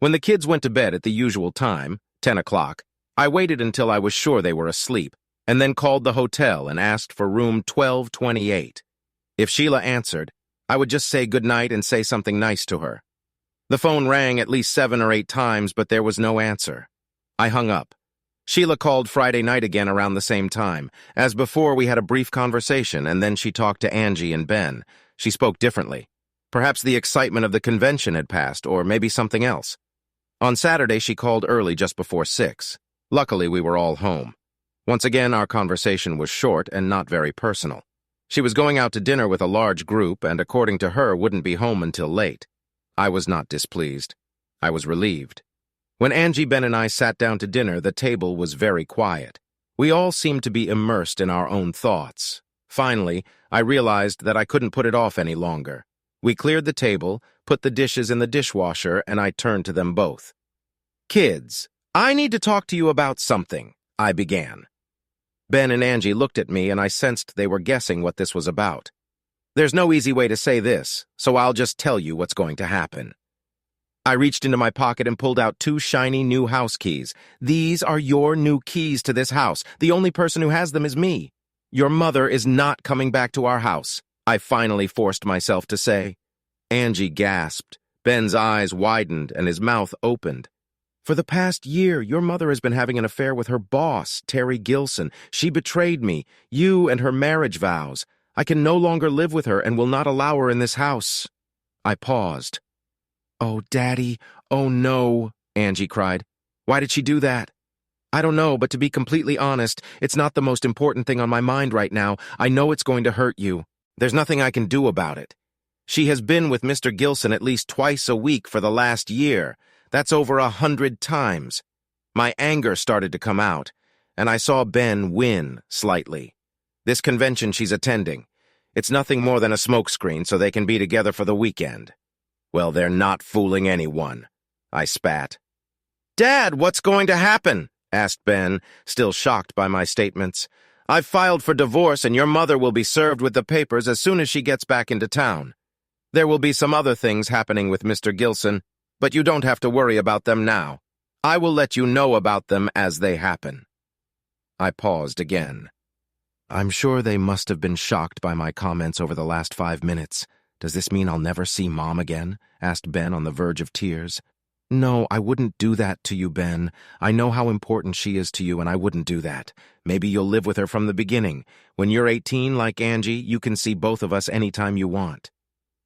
When the kids went to bed at the usual time, 10 o'clock, I waited until I was sure they were asleep, and then called the hotel and asked for room 1228. If Sheila answered, I would just say goodnight and say something nice to her. The phone rang at least 7 or 8 times, but there was no answer. I hung up. Sheila called Friday night again around the same time. As before, we had a brief conversation, and then she talked to Angie and Ben. She spoke differently. Perhaps the excitement of the convention had passed, or maybe something else. On Saturday, she called early just before 6. Luckily, we were all home. Once again, our conversation was short and not very personal. She was going out to dinner with a large group, and according to her, wouldn't be home until late. I was not displeased. I was relieved. When Angie, Ben, and I sat down to dinner, the table was very quiet. We all seemed to be immersed in our own thoughts. Finally, I realized that I couldn't put it off any longer. We cleared the table, put the dishes in the dishwasher, and I turned to them both. "Kids, I need to talk to you about something," I began. Ben and Angie looked at me, and I sensed they were guessing what this was about. There's no easy way to say this, so I'll just tell you what's going to happen. I reached into my pocket and pulled out 2 shiny new house keys. "These are your new keys to this house. The only person who has them is me. Your mother is not coming back to our house," I finally forced myself to say. Angie gasped. Ben's eyes widened and his mouth opened. "For the past year, your mother has been having an affair with her boss, Terry Gilson. She betrayed me, you and her marriage vows. I can no longer live with her and will not allow her in this house." I paused. "Oh, Daddy, oh no," Angie cried. "Why did she do that?" "I don't know, but to be completely honest, it's not the most important thing on my mind right now. I know it's going to hurt you. There's nothing I can do about it. She has been with Mr. Gilson at least twice a week for the last year. That's over 100 times. My anger started to come out, and I saw Ben win slightly. This convention she's attending, it's nothing more than a smokescreen so they can be together for the weekend. Well, they're not fooling anyone," I spat. "Dad, what's going to happen?" asked Ben, still shocked by my statements. "I've filed for divorce, and your mother will be served with the papers as soon as she gets back into town. There will be some other things happening with Mr. Gilson, but you don't have to worry about them now. I will let you know about them as they happen." I paused again. I'm sure they must have been shocked by my comments over the last 5 minutes. Does this mean I'll never see Mom again? Asked Ben on the verge of tears. No, I wouldn't do that to you, Ben. I know how important she is to you, and I wouldn't do that. Maybe you'll live with her from the beginning. When you're 18, like Angie, you can see both of us anytime you want.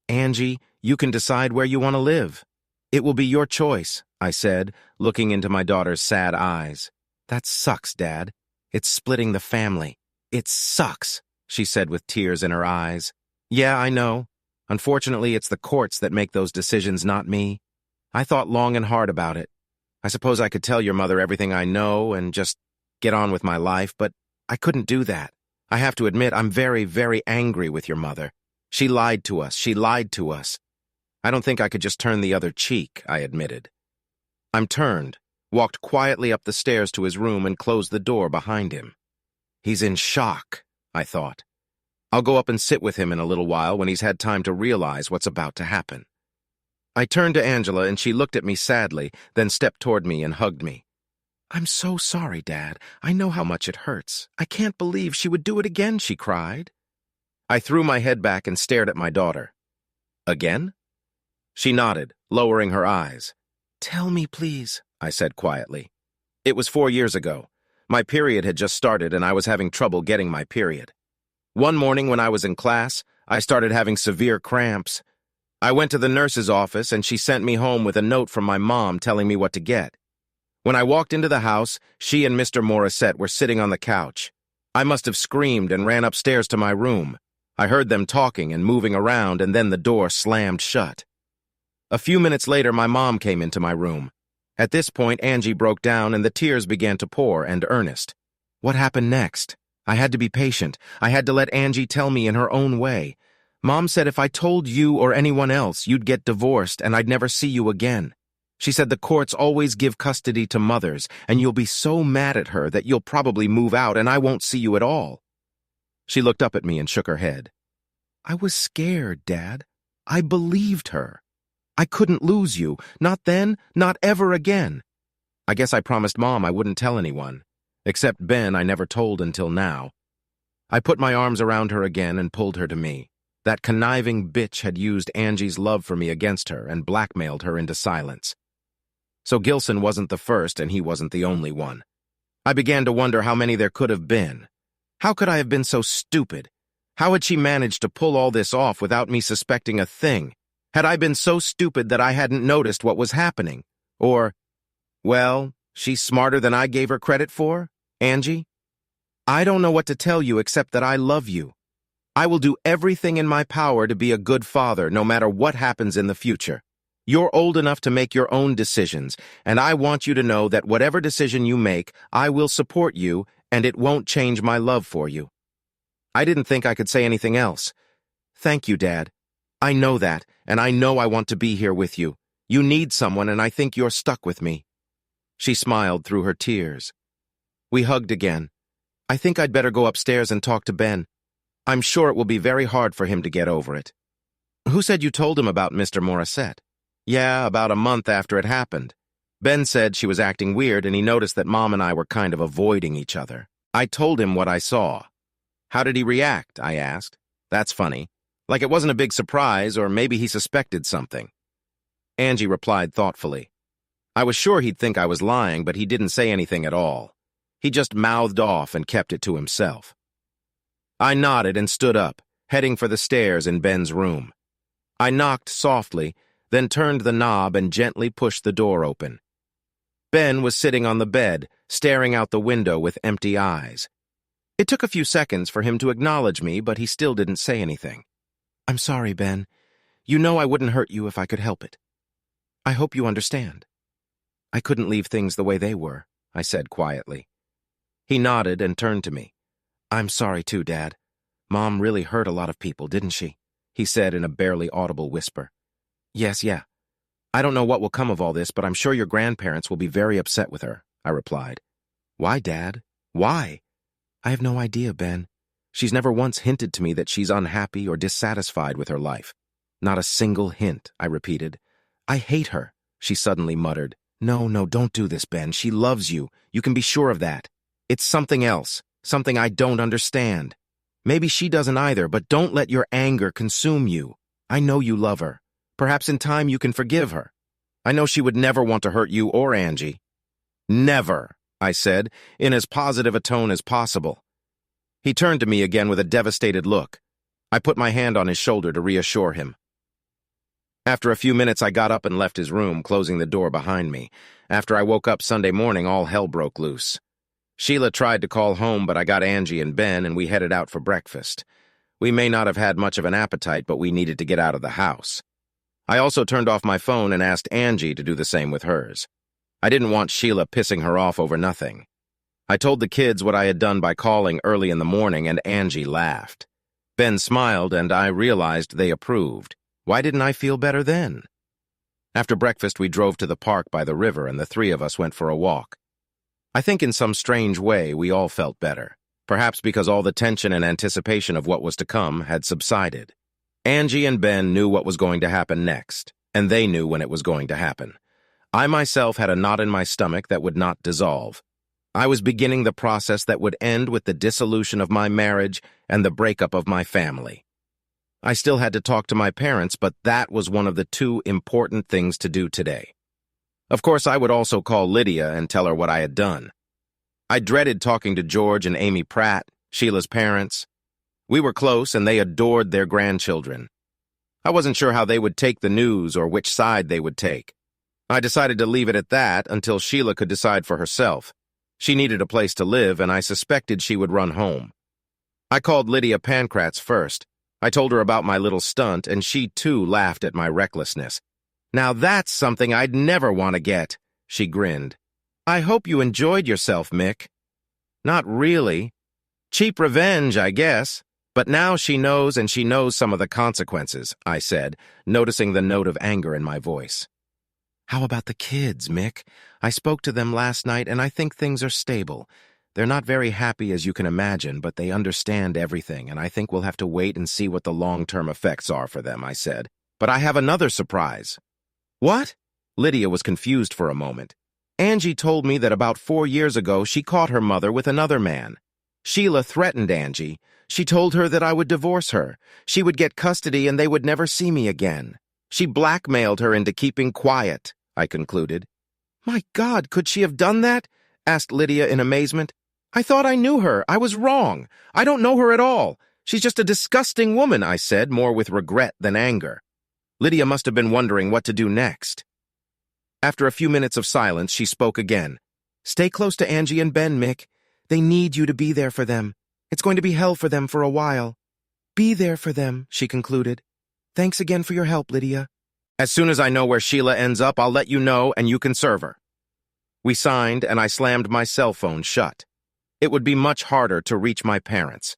Angie, you can decide where you want to live. It will be your choice, I said, looking into my daughter's sad eyes. That sucks, Dad. It's splitting the family. It sucks, she said with tears in her eyes. Yeah, I know. Unfortunately, it's the courts that make those decisions, not me. I thought long and hard about it. I suppose I could tell your mother everything I know and just get on with my life, but I couldn't do that. I have to admit, I'm very, very angry with your mother. She lied to us. She lied to us. I don't think I could just turn the other cheek, I admitted. I'm turned, walked quietly up the stairs to his room and closed the door behind him. He's in shock, I thought. I'll go up and sit with him in a little while when he's had time to realize what's about to happen. I turned to Angela and she looked at me sadly, then stepped toward me and hugged me. I'm so sorry, Dad. I know how much it hurts. I can't believe she would do it again, she cried. I threw my head back and stared at my daughter. Again? She nodded, lowering her eyes. Tell me, please, I said quietly. It was 4 years ago. My period had just started and I was having trouble getting my period. One morning when I was in class, I started having severe cramps. I went to the nurse's office and she sent me home with a note from my mom telling me what to get. When I walked into the house, she and Mr. Morissette were sitting on the couch. I must have screamed and ran upstairs to my room. I heard them talking and moving around, and then the door slammed shut. A few minutes later, my mom came into my room. At this point, Angie broke down and the tears began to pour, and earnest. What happened next? I had to be patient. I had to let Angie tell me in her own way. Mom said if I told you or anyone else, you'd get divorced and I'd never see you again. She said the courts always give custody to mothers, and you'll be so mad at her that you'll probably move out and I won't see you at all. She looked up at me and shook her head. I was scared, Dad. I believed her. I couldn't lose you. Not then, not ever again. I guess I promised Mom I wouldn't tell anyone. Except Ben, I never told until now. I put my arms around her again and pulled her to me. That conniving bitch had used Angie's love for me against her and blackmailed her into silence. So Gilson wasn't the first and he wasn't the only one. I began to wonder how many there could have been. How could I have been so stupid? How had she managed to pull all this off without me suspecting a thing? Had I been so stupid that I hadn't noticed what was happening? Or, well, she's smarter than I gave her credit for? Angie? I don't know what to tell you except that I love you. I will do everything in my power to be a good father no matter what happens in the future. You're old enough to make your own decisions, and I want you to know that whatever decision you make, I will support you, and it won't change my love for you. I didn't think I could say anything else. Thank you, Dad. I know that, and I know I want to be here with you. You need someone, and I think you're stuck with me. She smiled through her tears. We hugged again. I think I'd better go upstairs and talk to Ben. I'm sure it will be very hard for him to get over it. Who said you told him about Mr. Morissette? Yeah, about a month after it happened. Ben said she was acting weird and he noticed that Mom and I were kind of avoiding each other. I told him what I saw. How did he react? I asked. That's funny. Like it wasn't a big surprise, or maybe he suspected something. Angie replied thoughtfully. I was sure he'd think I was lying, but he didn't say anything at all. He just mouthed off and kept it to himself. I nodded and stood up, heading for the stairs in Ben's room. I knocked softly, then turned the knob and gently pushed the door open. Ben was sitting on the bed, staring out the window with empty eyes. It took a few seconds for him to acknowledge me, but he still didn't say anything. I'm sorry, Ben. You know I wouldn't hurt you if I could help it. I hope you understand. I couldn't leave things the way they were, I said quietly. He nodded and turned to me. I'm sorry too, Dad. Mom really hurt a lot of people, didn't she? He said in a barely audible whisper. Yes, yeah. I don't know what will come of all this, but I'm sure your grandparents will be very upset with her, I replied. Why, Dad? Why? I have no idea, Ben. She's never once hinted to me that she's unhappy or dissatisfied with her life. Not a single hint, I repeated. I hate her, she suddenly muttered. No, don't do this, Ben. She loves you. You can be sure of that. It's something else, something I don't understand. Maybe she doesn't either, but don't let your anger consume you. I know you love her. Perhaps in time you can forgive her. I know she would never want to hurt you or Angie. Never, I said, in as positive a tone as possible. He turned to me again with a devastated look. I put my hand on his shoulder to reassure him. After a few minutes, I got up and left his room, closing the door behind me. After I woke up Sunday morning, all hell broke loose. Sheila tried to call home, but I got Angie and Ben, and we headed out for breakfast. We may not have had much of an appetite, but we needed to get out of the house. I also turned off my phone and asked Angie to do the same with hers. I didn't want Sheila pissing her off over nothing. I told the kids what I had done by calling early in the morning, and Angie laughed. Ben smiled, and I realized they approved. Why didn't I feel better then? After breakfast, we drove to the park by the river, and the three of us went for a walk. I think in some strange way we all felt better, perhaps because all the tension and anticipation of what was to come had subsided. Angie and Ben knew what was going to happen next, and they knew when it was going to happen. I myself had a knot in my stomach that would not dissolve. I was beginning the process that would end with the dissolution of my marriage and the breakup of my family. I still had to talk to my parents, but that was one of the two important things to do today. Of course, I would also call Lydia and tell her what I had done. I dreaded talking to George and Amy Pratt, Sheila's parents. We were close, and they adored their grandchildren. I wasn't sure how they would take the news or which side they would take. I decided to leave it at that until Sheila could decide for herself. She needed a place to live, and I suspected she would run home. I called Lydia Pankratz first. I told her about my little stunt, and she too laughed at my recklessness. "Now that's something I'd never want to get," she grinned. "I hope you enjoyed yourself, Mick." "Not really. Cheap revenge, I guess. But now she knows, and she knows some of the consequences," I said, noticing the note of anger in my voice. "How about the kids, Mick? I spoke to them last night, and I think things are stable. They're not very happy, as you can imagine, but they understand everything, and I think we'll have to wait and see what the long-term effects are for them," I said. "But I have another surprise." "What?" Lydia was confused for a moment. "Angie told me that about 4 years ago she caught her mother with another man. Sheila threatened Angie. She told her that I would divorce her. She would get custody and they would never see me again. She blackmailed her into keeping quiet," I concluded. "My God, could she have done that?" asked Lydia in amazement. "I thought I knew her. I was wrong. I don't know her at all. She's just a disgusting woman," I said, more with regret than anger. Lydia must have been wondering what to do next. After a few minutes of silence, she spoke again. "Stay close to Angie and Ben, Mick. They need you to be there for them. It's going to be hell for them for a while. Be there for them," she concluded. "Thanks again for your help, Lydia. As soon as I know where Sheila ends up, I'll let you know and you can serve her." We signed, and I slammed my cell phone shut. It would be much harder to reach my parents.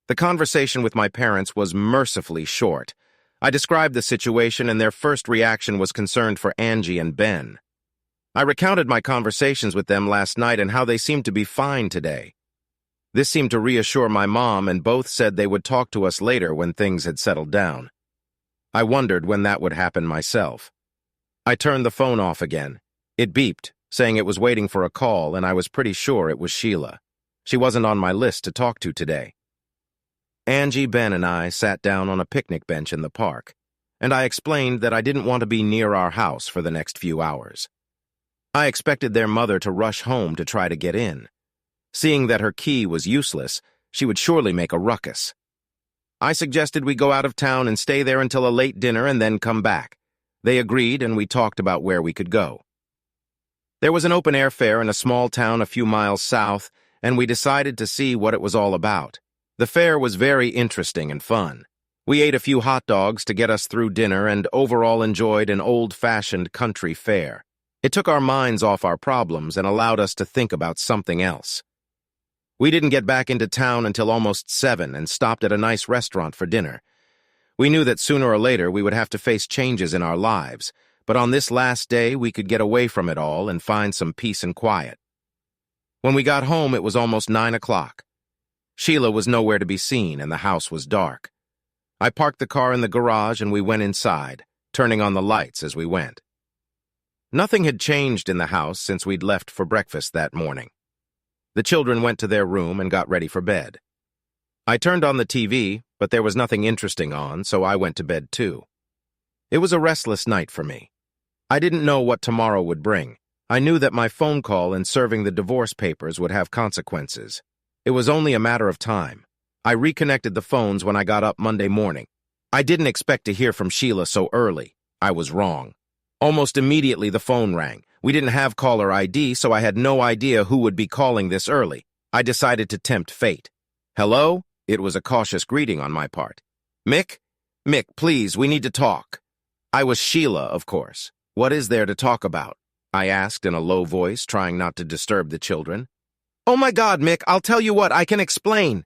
The conversation with my parents was mercifully short. I described the situation, and their first reaction was concerned for Angie and Ben. I recounted my conversations with them last night and how they seemed to be fine today. This seemed to reassure my mom, and both said they would talk to us later when things had settled down. I wondered when that would happen myself. I turned the phone off again. It beeped, saying it was waiting for a call, and I was pretty sure it was Sheila. She wasn't on my list to talk to today. Angie, Ben, and I sat down on a picnic bench in the park, and I explained that I didn't want to be near our house for the next few hours. I expected their mother to rush home to try to get in. Seeing that her key was useless, she would surely make a ruckus. I suggested we go out of town and stay there until a late dinner and then come back. They agreed, and we talked about where we could go. There was an open-air fair in a small town a few miles south, and we decided to see what it was all about. The fair was very interesting and fun. We ate a few hot dogs to get us through dinner and overall enjoyed an old-fashioned country fair. It took our minds off our problems and allowed us to think about something else. We didn't get back into town until almost 7 and stopped at a nice restaurant for dinner. We knew that sooner or later we would have to face changes in our lives, but on this last day we could get away from it all and find some peace and quiet. When we got home, it was almost 9 o'clock. Sheila was nowhere to be seen, and the house was dark. I parked the car in the garage and we went inside, turning on the lights as we went. Nothing had changed in the house since we'd left for breakfast that morning. The children went to their room and got ready for bed. I turned on the TV, but there was nothing interesting on, so I went to bed too. It was a restless night for me. I didn't know what tomorrow would bring. I knew that my phone call and serving the divorce papers would have consequences. It was only a matter of time. I reconnected the phones when I got up Monday morning. I didn't expect to hear from Sheila so early. I was wrong. Almost immediately the phone rang. We didn't have caller ID, so I had no idea who would be calling this early. I decided to tempt fate. Hello? It was a cautious greeting on my part. Mick? Mick, please, we need to talk. I was Sheila, of course. What is there to talk about? I asked in a low voice, trying not to disturb the children. Oh my God, Mick, I'll tell you what, I can explain.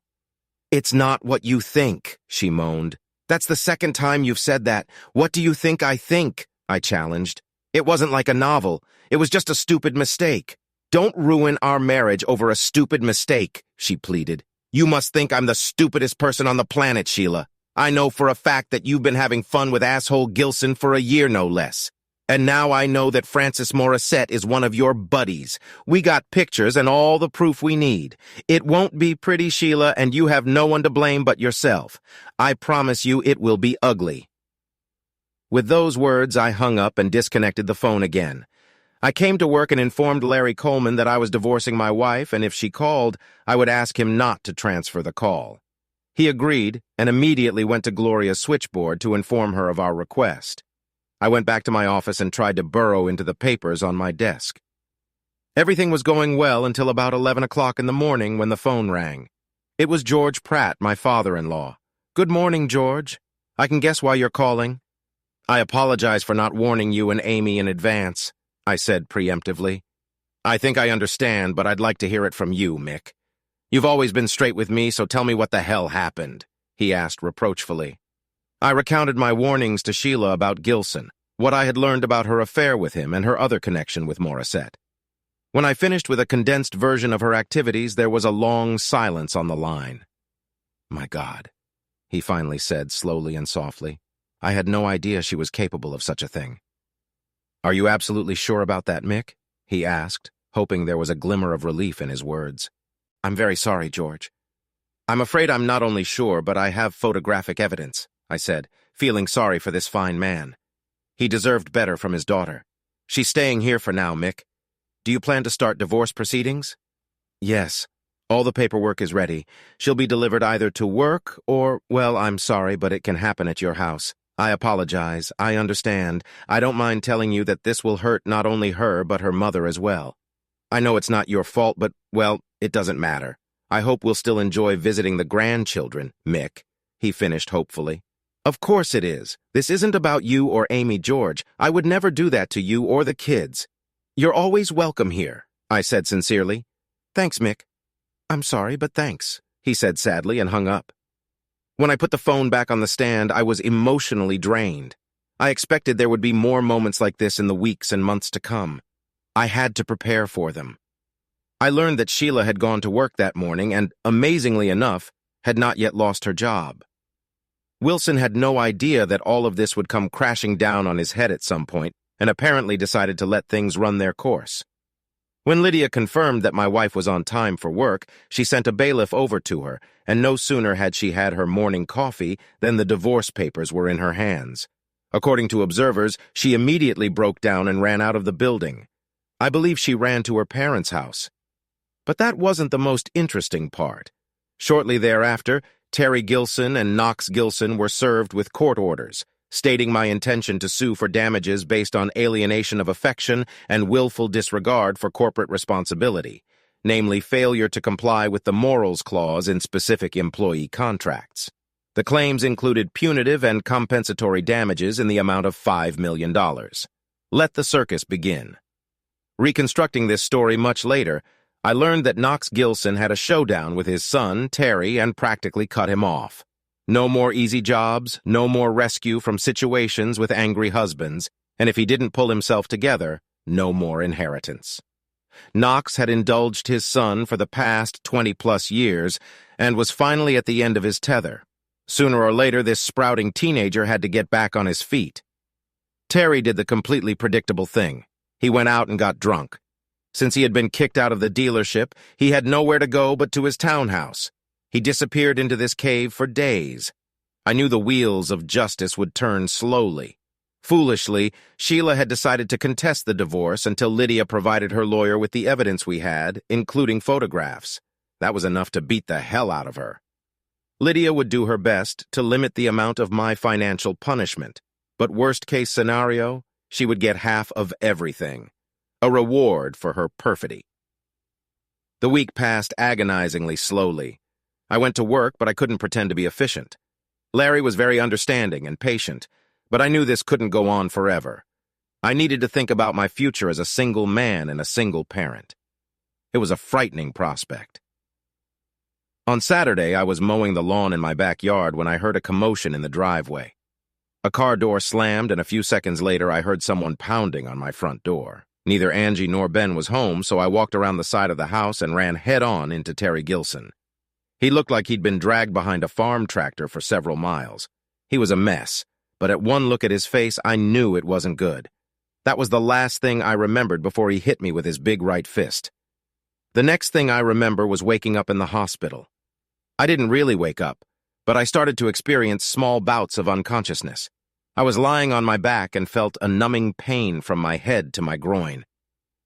It's not what you think, she moaned. That's the second time you've said that. What do you think I think? I challenged. It wasn't like a novel. It was just a stupid mistake. Don't ruin our marriage over a stupid mistake, she pleaded. You must think I'm the stupidest person on the planet, Sheila. I know for a fact that you've been having fun with asshole Gilson for a year, no less. And now I know that Francis Morissette is one of your buddies. We got pictures and all the proof we need. It won't be pretty, Sheila, and you have no one to blame but yourself. I promise you it will be ugly. With those words, I hung up and disconnected the phone again. I came to work and informed Larry Coleman that I was divorcing my wife, and if she called, I would ask him not to transfer the call. He agreed and immediately went to Gloria's switchboard to inform her of our request. I went back to my office and tried to burrow into the papers on my desk. Everything was going well until about 11 o'clock in the morning when the phone rang. It was George Pratt, my father-in-law. Good morning, George. I can guess why you're calling. I apologize for not warning you and Amy in advance, I said preemptively. I think I understand, but I'd like to hear it from you, Mick. You've always been straight with me, so tell me what the hell happened, he asked reproachfully. I recounted my warnings to Sheila about Gilson, what I had learned about her affair with him and her other connection with Morissette. When I finished with a condensed version of her activities, there was a long silence on the line. My God, he finally said slowly and softly. I had no idea she was capable of such a thing. Are you absolutely sure about that, Mick? He asked, hoping there was a glimmer of relief in his words. I'm very sorry, George. I'm afraid I'm not only sure, but I have photographic evidence, I said, feeling sorry for this fine man. He deserved better from his daughter. She's staying here for now, Mick. Do you plan to start divorce proceedings? Yes. All the paperwork is ready. She'll be delivered either to work or, well, I'm sorry, but it can happen at your house. I apologize. I understand. I don't mind telling you that this will hurt not only her, but her mother as well. I know it's not your fault, but, well, it doesn't matter. I hope we'll still enjoy visiting the grandchildren, Mick, he finished hopefully. Of course it is. This isn't about you or Amy, George. I would never do that to you or the kids. You're always welcome here, I said sincerely. Thanks, Mick. I'm sorry, but thanks, he said sadly and hung up. When I put the phone back on the stand, I was emotionally drained. I expected there would be more moments like this in the weeks and months to come. I had to prepare for them. I learned that Sheila had gone to work that morning and, amazingly enough, had not yet lost her job. Wilson had no idea that all of this would come crashing down on his head at some point and apparently decided to let things run their course. When Lydia confirmed that my wife was on time for work, she sent a bailiff over to her, and no sooner had she had her morning coffee than the divorce papers were in her hands. According to observers, she immediately broke down and ran out of the building. I believe she ran to her parents' house. But that wasn't the most interesting part. Shortly thereafter, Terry Gilson and Knox Gilson were served with court orders, stating my intention to sue for damages based on alienation of affection and willful disregard for corporate responsibility, namely failure to comply with the morals clause in specific employee contracts. The claims included punitive and compensatory damages in the amount of $5 million. Let the circus begin. Reconstructing this story much later, I learned that Knox Gilson had a showdown with his son, Terry, and practically cut him off. No more easy jobs, no more rescue from situations with angry husbands, and if he didn't pull himself together, no more inheritance. Knox had indulged his son for the past 20-plus years and was finally at the end of his tether. Sooner or later, this sprouting teenager had to get back on his feet. Terry did the completely predictable thing. He went out and got drunk. Since he had been kicked out of the dealership, he had nowhere to go but to his townhouse. He disappeared into this cave for days. I knew the wheels of justice would turn slowly. Foolishly, Sheila had decided to contest the divorce until Lydia provided her lawyer with the evidence we had, including photographs. That was enough to beat the hell out of her. Lydia would do her best to limit the amount of my financial punishment, but worst-case scenario, she would get half of everything, a reward for her perfidy. The week passed agonizingly slowly. I went to work, but I couldn't pretend to be efficient. Larry was very understanding and patient, but I knew this couldn't go on forever. I needed to think about my future as a single man and a single parent. It was a frightening prospect. On Saturday, I was mowing the lawn in my backyard when I heard a commotion in the driveway. A car door slammed, and a few seconds later, I heard someone pounding on my front door. Neither Angie nor Ben was home, so I walked around the side of the house and ran head-on into Terry Gilson. He looked like he'd been dragged behind a farm tractor for several miles. He was a mess, but at one look at his face, I knew it wasn't good. That was the last thing I remembered before he hit me with his big right fist. The next thing I remember was waking up in the hospital. I didn't really wake up, but I started to experience small bouts of unconsciousness. I was lying on my back and felt a numbing pain from my head to my groin.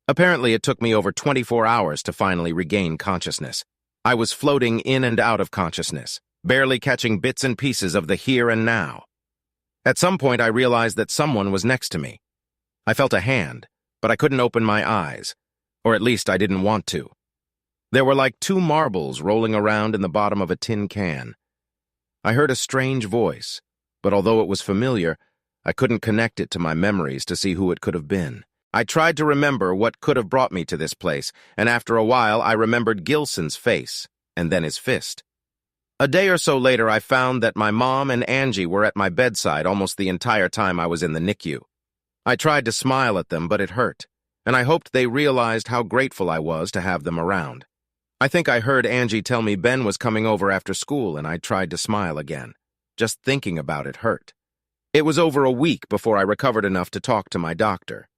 Apparently, it took me over 24 hours to finally regain consciousness. I was floating in and out of consciousness, barely catching bits and pieces of the here and now. At some point, I realized that someone was next to me. I felt a hand, but I couldn't open my eyes, or at least I didn't want to. There were like 2 marbles rolling around in the bottom of a tin can. I heard a strange voice, but although it was familiar, I couldn't connect it to my memories to see who it could have been. I tried to remember what could have brought me to this place, and after a while I remembered Gilson's face, and then his fist. A day or so later, I found that my mom and Angie were at my bedside almost the entire time I was in the NICU. I tried to smile at them, but it hurt, and I hoped they realized how grateful I was to have them around. I think I heard Angie tell me Ben was coming over after school, and I tried to smile again. Just thinking about it hurt. It was over a week before I recovered enough to talk to my doctor.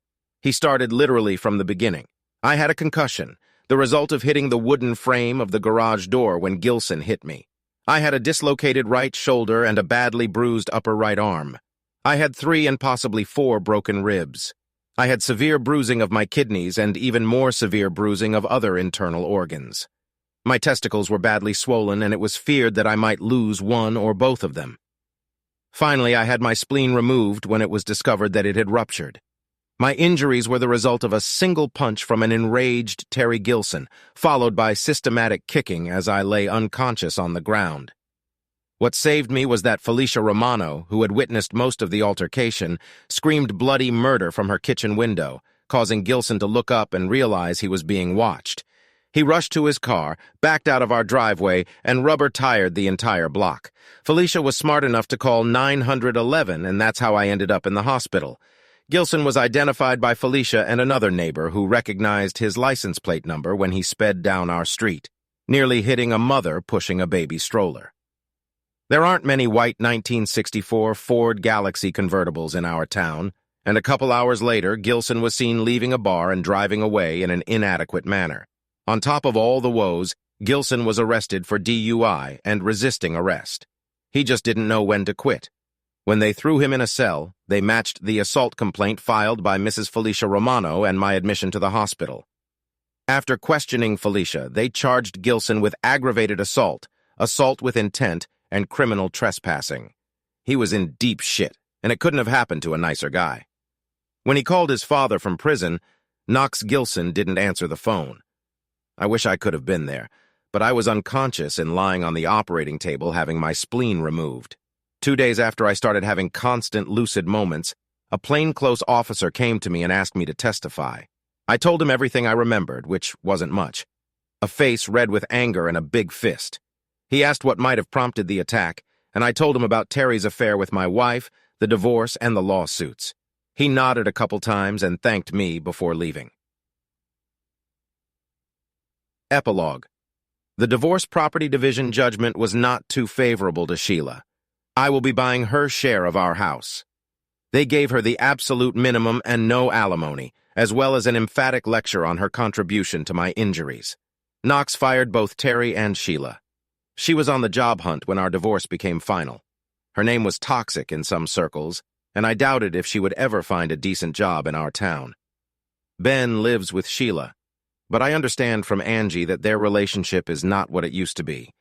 He started literally from the beginning. I had a concussion, the result of hitting the wooden frame of the garage door when Gilson hit me. I had a dislocated right shoulder and a badly bruised upper right arm. I had 3 and possibly 4 broken ribs. I had severe bruising of my kidneys and even more severe bruising of other internal organs. My testicles were badly swollen, and it was feared that I might lose one or both of them. Finally, I had my spleen removed when it was discovered that it had ruptured. My injuries were the result of a single punch from an enraged Terry Gilson, followed by systematic kicking as I lay unconscious on the ground. What saved me was that Felicia Romano, who had witnessed most of the altercation, screamed bloody murder from her kitchen window, causing Gilson to look up and realize he was being watched. He rushed to his car, backed out of our driveway, and rubber-tired the entire block. Felicia was smart enough to call 911, and that's how I ended up in the hospital. Gilson was identified by Felicia and another neighbor who recognized his license plate number when he sped down our street, nearly hitting a mother pushing a baby stroller. There aren't many white 1964 Ford Galaxy convertibles in our town, and a couple hours later, Gilson was seen leaving a bar and driving away in an inadequate manner. On top of all the woes, Gilson was arrested for DUI and resisting arrest. He just didn't know when to quit. When they threw him in a cell, they matched the assault complaint filed by Mrs. Felicia Romano and my admission to the hospital. After questioning Felicia, they charged Gilson with aggravated assault, assault with intent, and criminal trespassing. He was in deep shit, and it couldn't have happened to a nicer guy. When he called his father from prison, Knox Gilson didn't answer the phone. I wish I could have been there, but I was unconscious and lying on the operating table having my spleen removed. 2 days after I started having constant lucid moments, a plainclothes officer came to me and asked me to testify. I told him everything I remembered, which wasn't much. A face red with anger and a big fist. He asked what might have prompted the attack, and I told him about Terry's affair with my wife, the divorce, and the lawsuits. He nodded a couple times and thanked me before leaving. Epilogue. The Divorce Property Division judgment was not too favorable to Sheila. I will be buying her share of our house. They gave her the absolute minimum and no alimony, as well as an emphatic lecture on her contribution to my injuries. Knox fired both Terry and Sheila. She was on the job hunt when our divorce became final. Her name was toxic in some circles, and I doubted if she would ever find a decent job in our town. Ben lives with Sheila, but I understand from Angie that their relationship is not what it used to be.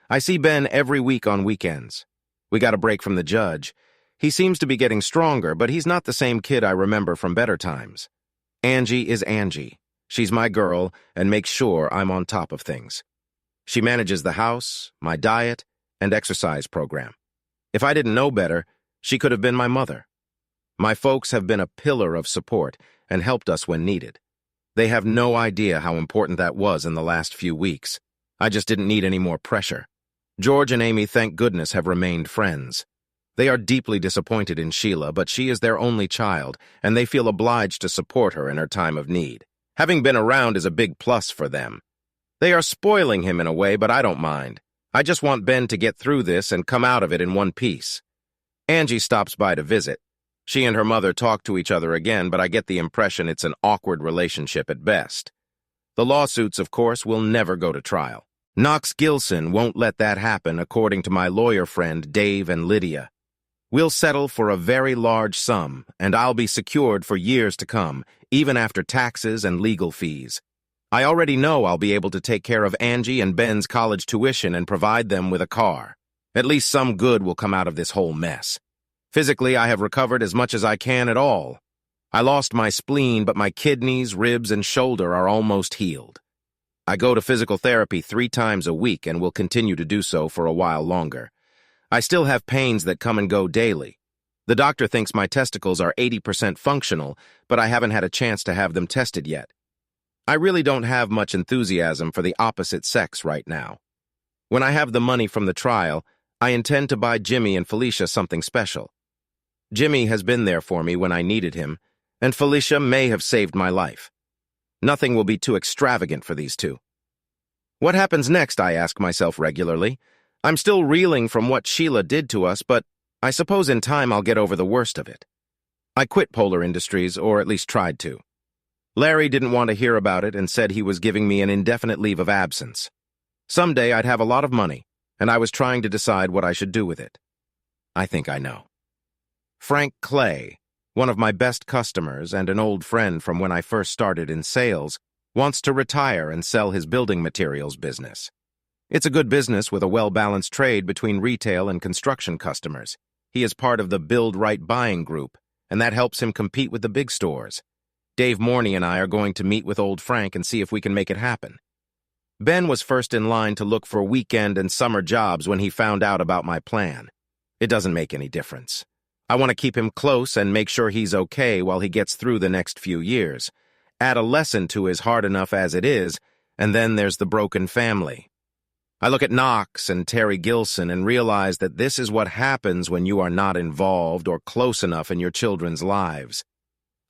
I see Ben every week on weekends. We got a break from the judge. He seems to be getting stronger, but he's not the same kid I remember from better times. Angie is Angie. She's my girl and makes sure I'm on top of things. She manages the house, my diet, and exercise program. If I didn't know better, she could have been my mother. My folks have been a pillar of support and helped us when needed. They have no idea how important that was in the last few weeks. I just didn't need any more pressure. George and Amy, thank goodness, have remained friends. They are deeply disappointed in Sheila, but she is their only child, and they feel obliged to support her in her time of need. Having been around is a big plus for them. They are spoiling him in a way, but I don't mind. I just want Ben to get through this and come out of it in one piece. Angie stops by to visit. She and her mother talk to each other again, but I get the impression it's an awkward relationship at best. The lawsuits, of course, will never go to trial. Knox Gilson won't let that happen, according to my lawyer friend Dave and Lydia. We'll settle for a very large sum, and I'll be secured for years to come, even after taxes and legal fees. I already know I'll be able to take care of Angie and Ben's college tuition and provide them with a car. At least some good will come out of this whole mess. Physically, I have recovered as much as I can at all. I lost my spleen, but my kidneys, ribs, and shoulder are almost healed. I go to physical therapy 3 times a week and will continue to do so for a while longer. I still have pains that come and go daily. The doctor thinks my testicles are 80% functional, but I haven't had a chance to have them tested yet. I really don't have much enthusiasm for the opposite sex right now. When I have the money from the trial, I intend to buy Jimmy and Felicia something special. Jimmy has been there for me when I needed him, and Felicia may have saved my life. Nothing will be too extravagant for these two. What happens next, I ask myself regularly. I'm still reeling from what Sheila did to us, but I suppose in time I'll get over the worst of it. I quit Polar Industries, or at least tried to. Larry didn't want to hear about it and said he was giving me an indefinite leave of absence. Someday I'd have a lot of money, and I was trying to decide what I should do with it. I think I know. Frank Clay, one of my best customers and an old friend from when I first started in sales, wants to retire and sell his building materials business. It's a good business with a well-balanced trade between retail and construction customers. He is part of the Build Right buying group, and that helps him compete with the big stores. Dave Morney and I are going to meet with old Frank and see if we can make it happen. Ben was first in line to look for weekend and summer jobs when he found out about my plan. It doesn't make any difference. I want to keep him close and make sure he's okay while he gets through the next few years. Adolescent is hard enough as it is, and then there's the broken family. I look at Knox and Terry Gilson and realize that this is what happens when you are not involved or close enough in your children's lives.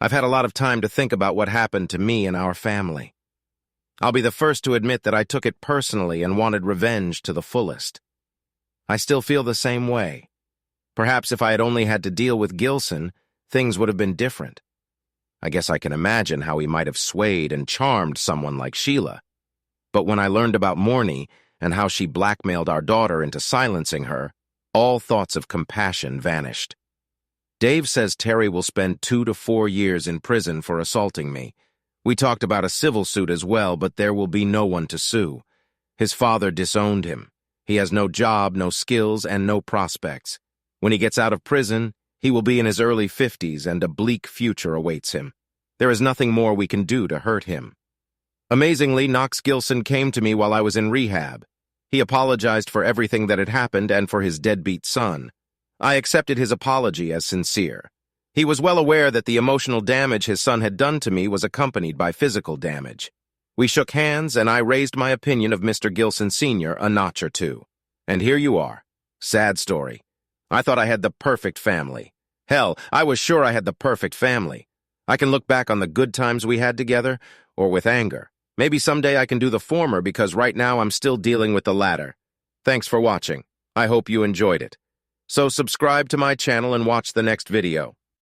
I've had a lot of time to think about what happened to me and our family. I'll be the first to admit that I took it personally and wanted revenge to the fullest. I still feel the same way. Perhaps if I had only had to deal with Gilson, things would have been different. I guess I can imagine how he might have swayed and charmed someone like Sheila. But when I learned about Morney and how she blackmailed our daughter into silencing her, all thoughts of compassion vanished. Dave says Terry will spend 2 to 4 years in prison for assaulting me. We talked about a civil suit as well, but there will be no one to sue. His father disowned him. He has no job, no skills, and no prospects. When he gets out of prison, he will be in his early 50s and a bleak future awaits him. There is nothing more we can do to hurt him. Amazingly, Knox Gilson came to me while I was in rehab. He apologized for everything that had happened and for his deadbeat son. I accepted his apology as sincere. He was well aware that the emotional damage his son had done to me was accompanied by physical damage. We shook hands, and I raised my opinion of Mr. Gilson Sr. a notch or two. And here you are. Sad story. I thought I had the perfect family. Hell, I was sure I had the perfect family. I can look back on the good times we had together, or with anger. Maybe someday I can do the former because right now I'm still dealing with the latter. Thanks for watching. I hope you enjoyed it. So subscribe to my channel and watch the next video.